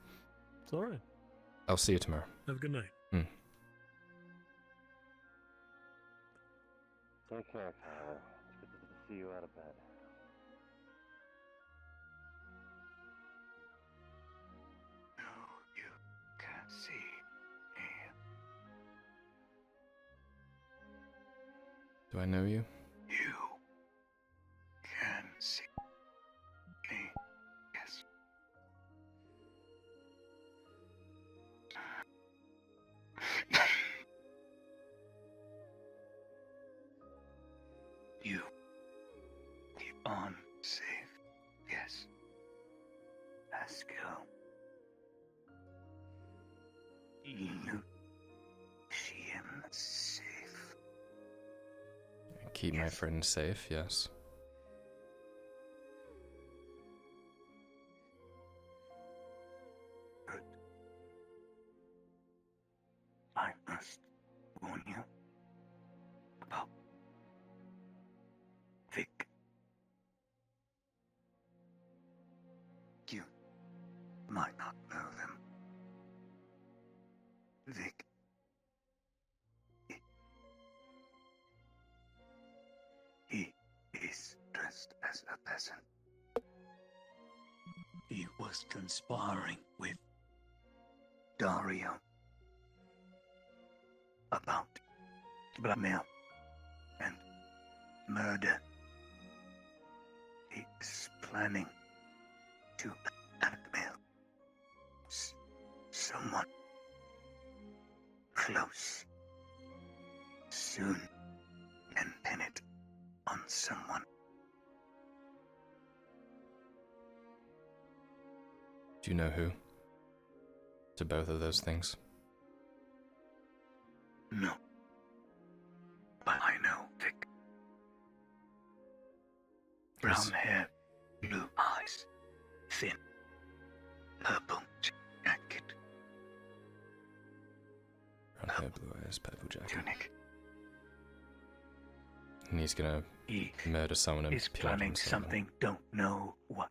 J: It's alright.
B: I'll see you tomorrow.
J: Have a good night.
H: Take care, Kyler. It's good to see you out of bed.
F: You can't see me.
B: Do I know you?
F: You can see me. Yes. You keep on safe. Yes. Let's go. You see him safe.
B: Keep my friends safe, yes.
F: Good. I must warn you about Vic. You might not know them. Vic. He is dressed as a peasant. He was conspiring with Dario about blackmail and murder. He is planning to blackmail someone close soon and pin it on someone.
B: Do you know who? To both of those things?
F: No. But I know Vic. Brown
B: Yes.
F: hair, blue eyes, thin, purple jacket,
B: Brown hair, blue eyes, purple jacket.
F: tunic.
B: And he's gonna
F: He
B: murder someone and
F: is
B: pin it on
F: planning
B: someone.
F: something, don't know what.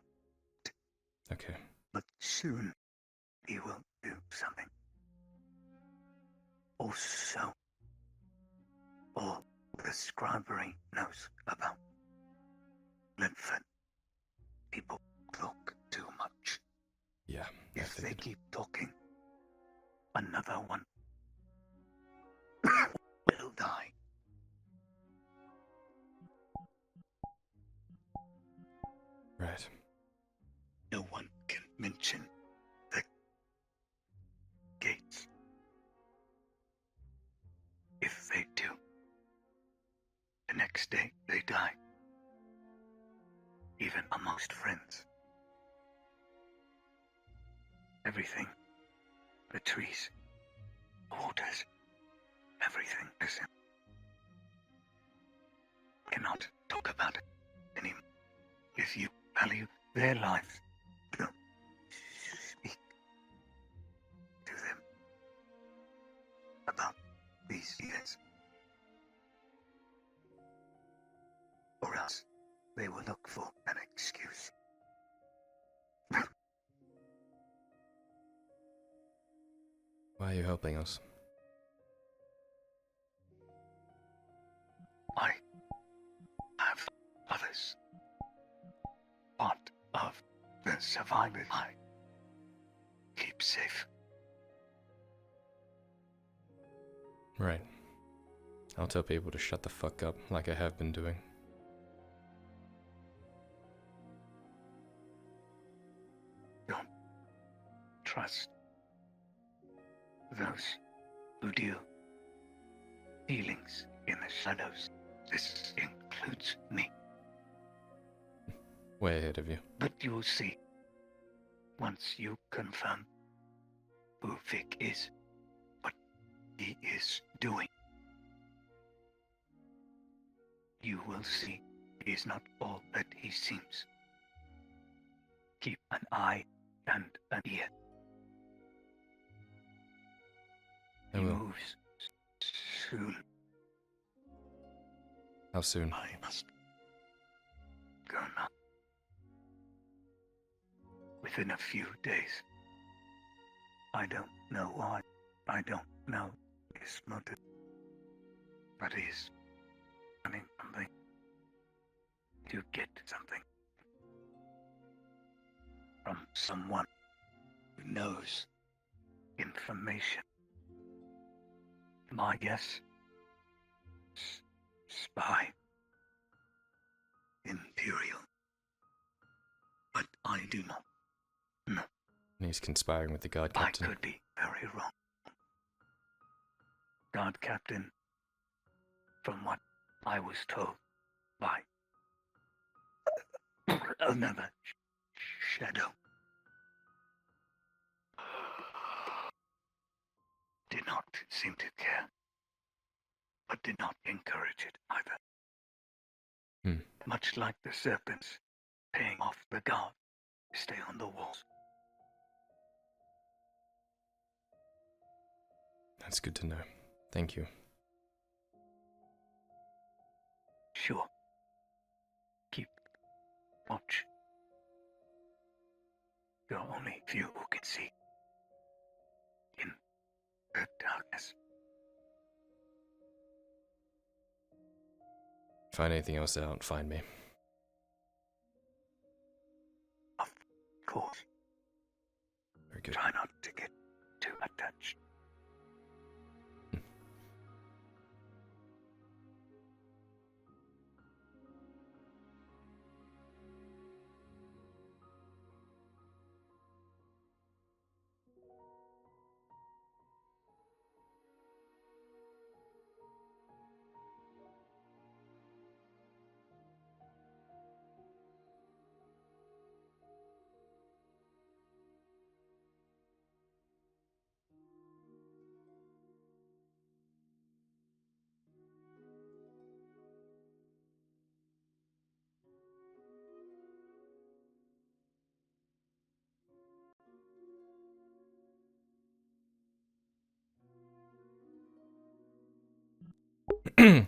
B: Okay.
F: But soon he will do something. Also, all the scribery knows about Linford. People talk too much.
B: Yeah.
F: If they keep talking, another one will die.
B: Right.
F: No one can mention the gates. If they do, the next day they die. Even amongst friends. Everything. The trees, the waters, everything is in. Cannot talk about it anymore. If you value their lives, don't speak to them about these years. Or else they will look for an excuse.
B: Why are you helping us?
F: I have others. Part of the survivors I keep safe.
B: Right. I'll tell people to shut the fuck up, like I have been doing.
F: trust those who deal dealings in the shadows. This includes me.
B: Way ahead of you.
F: But you'll see, once you confirm who Vic is, what he is doing, you will see he is not all that he seems. Keep an eye and an ear.
B: I
F: He
B: will.
F: moves soon.
B: How soon?
F: I must go now. Within a few days. I don't know why. I don't know his motive. But he's planning something. To get something. From someone who knows information. My guess? Spy. Imperial. But I do not know.
B: And he's conspiring with the guard
F: I
B: captain.
F: could be very wrong. Guard captain, from what I was told by another shadow, did not seem to care, but did not encourage it either. Much like the serpents paying off the guard to stay on the walls.
B: That's good to know. Thank you.
F: Sure. Keep watch. There are only few who can see. In the darkness.
B: Find anything else out, find me.
F: Of course.
B: Very good.
F: Try not to get too attached.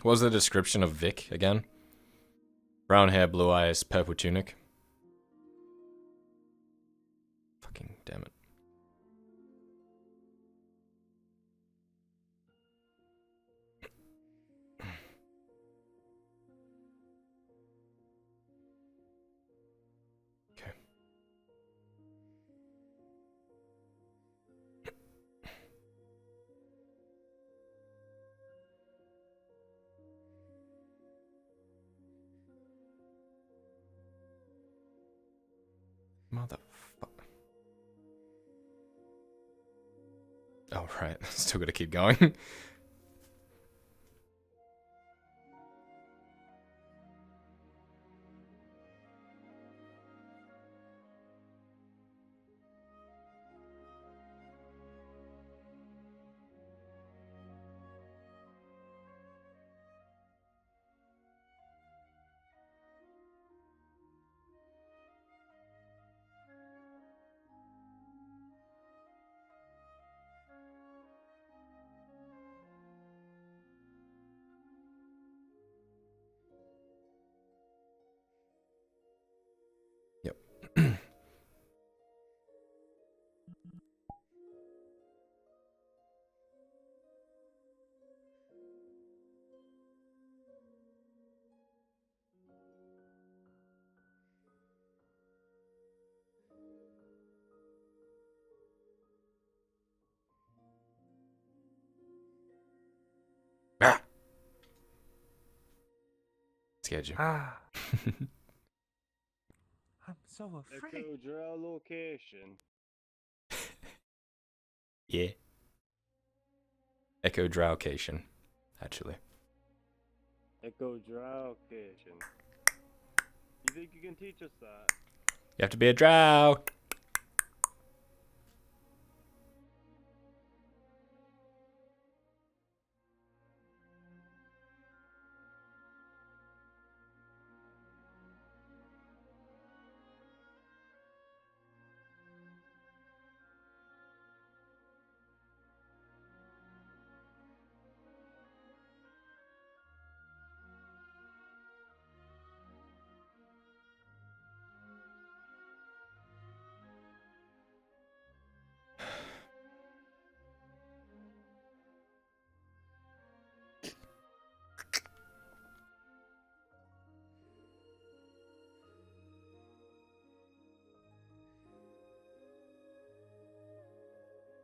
B: What was the description of Vic again? Brown hair, blue eyes, purple tunic. Fucking damn it. Okay. Motherfucker. Oh, right. Still gotta keep going. Yep. Scared you.
M: I'm so afraid.
H: Echo Drow location.
B: Yeah. Echo Drowcation, actually.
C: Echo Drowcation. You think you can teach us that?
B: You have to be a drow.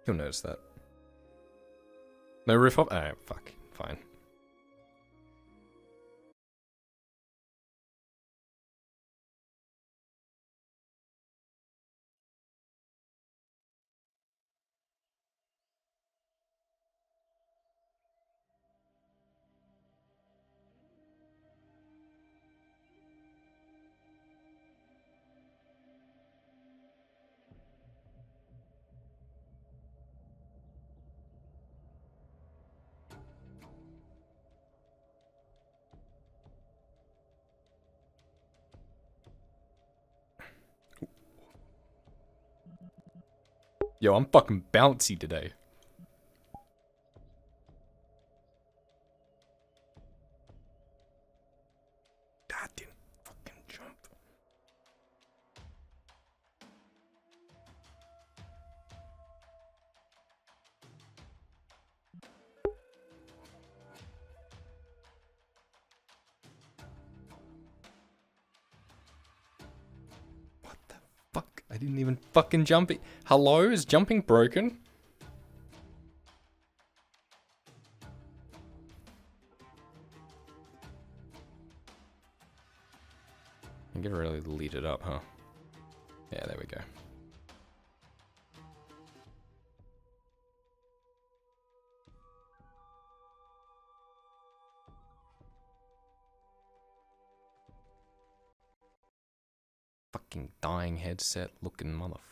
B: You'll notice that. No riff off? Alright, fuck. Fine. Yo, I'm fucking bouncy today. God damn fucking jump. What the fuck? I didn't even fucking jump it. Hello? Is jumping broken? I'm gonna really lead it up, huh? Yeah, there we go. Fucking dying headset looking motherfucker.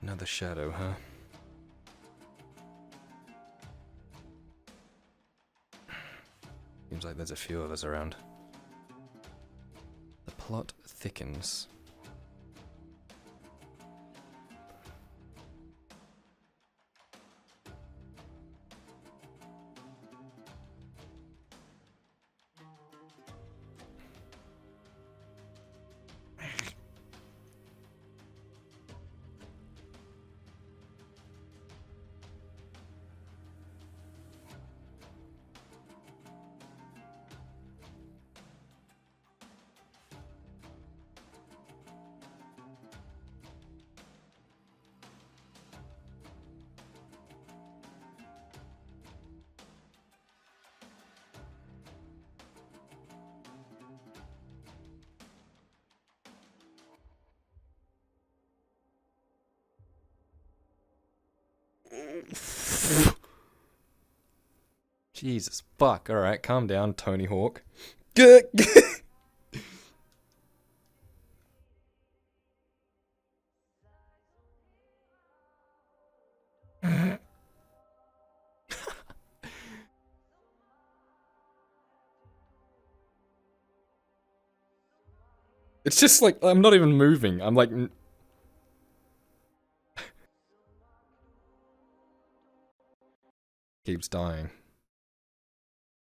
B: Another shadow, huh? Seems like there's a few of us around. The plot thickens. Jesus fuck. Alright, calm down, Tony Hawk. It's just like, I'm not even moving. I'm like... Keeps dying.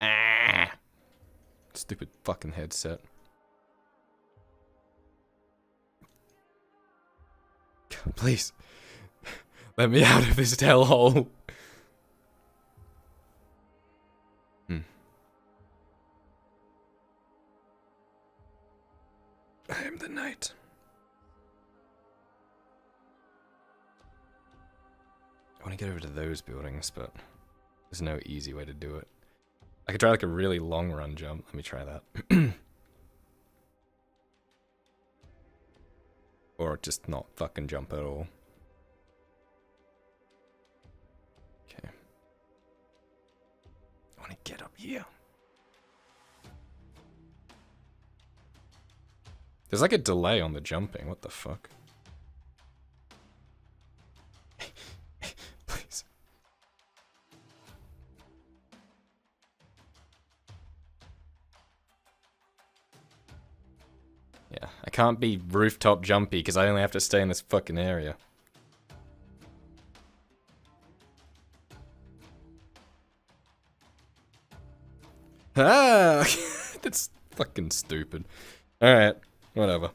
B: Ah! Stupid fucking headset. Please. Let me out of this hellhole. I am the night. want to get over to those buildings, but there's no easy way to do it. I could try like a really long run jump. Let me try that. Or just not fucking jump at all. Okay. I want to get up here. There's like a delay on the jumping. What the fuck? Please. Yeah, I can't be rooftop jumpy because I only have to stay in this fucking area. Ah! That's fucking stupid. Alright, whatever.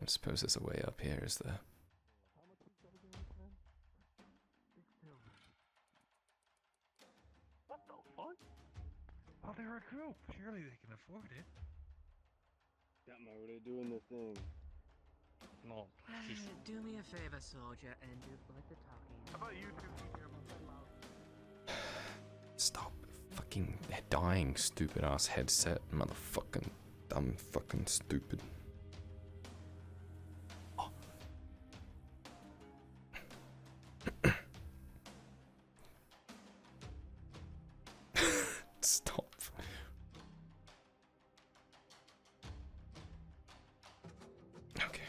B: I suppose there's a way up here, is there?
F: What the fuck? Oh, they're a group. Surely they can afford it.
H: Got my way of doing the thing.
F: No.
P: Do me a favor, soldier, and do like the talking.
L: How about you two?
B: Stop fucking dying, stupid ass headset, motherfucking dumb fucking stupid. Oh. Stop. Okay.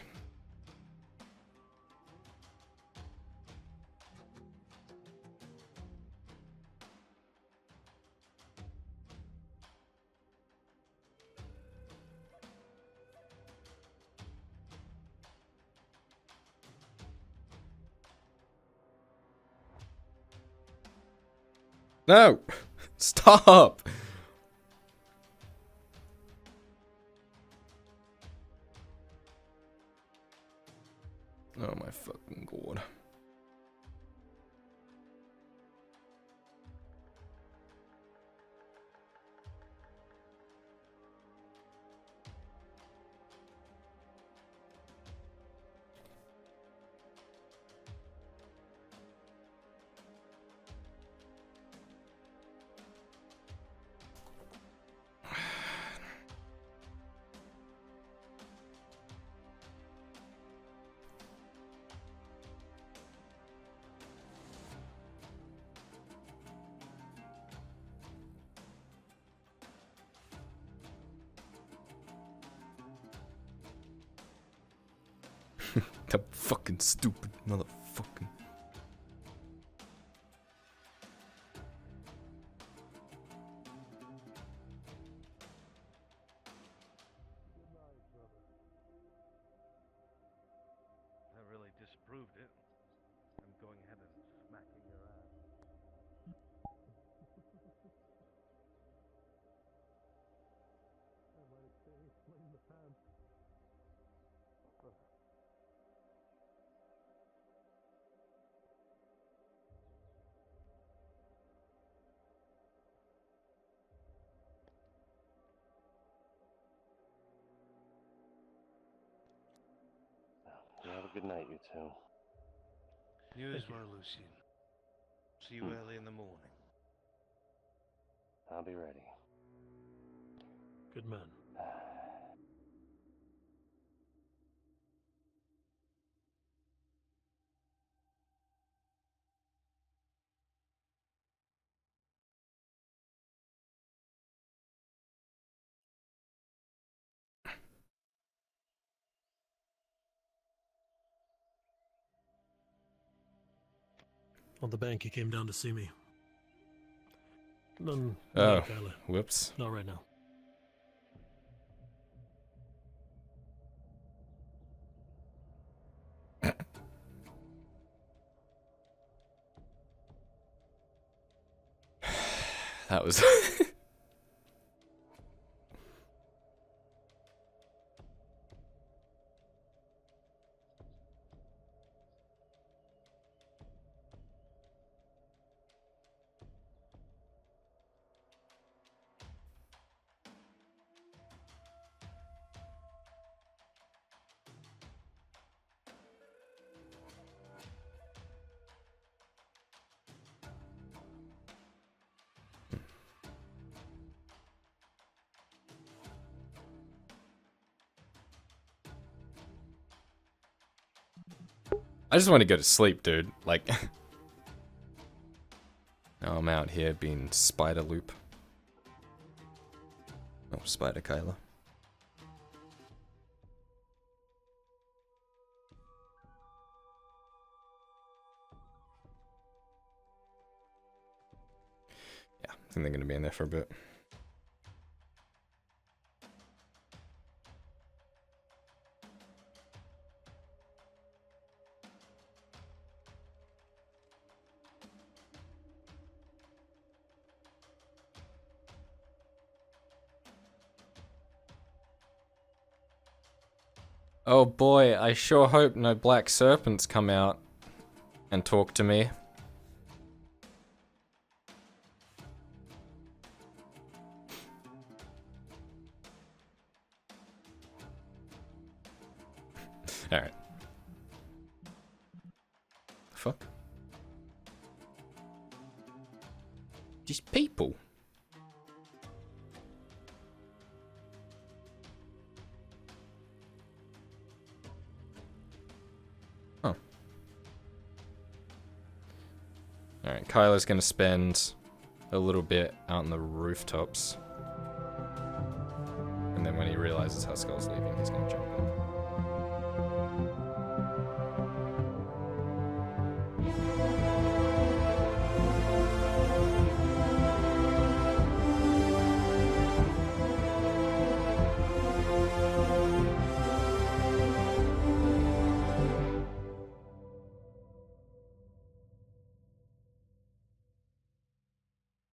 B: No! Stop! Oh my fucking god. That fucking stupid motherfucking.
D: That really disproved it. I'm going ahead and smacking your ass. I might say explain the pants.
H: You have a good night, you two.
D: You as well, Lucien. See you early in the morning.
H: I'll be ready.
J: Good man. On the bank, he came down to see me. None.
B: Oh,
J: Kyler.
B: whoops.
J: Not right now.
B: That was. I just want to go to sleep, dude. Like, now I'm out here being Spider Loop. Oh, Spider Kyler. Yeah, I think they're gonna be in there for a bit. Oh boy, I sure hope no black serpents come out and talk to me. Alright. Fuck. Just people. Oh. Alright, Kyler's gonna spend a little bit out on the rooftops. And then when he realizes how Skull's leaving, he's gonna jump in.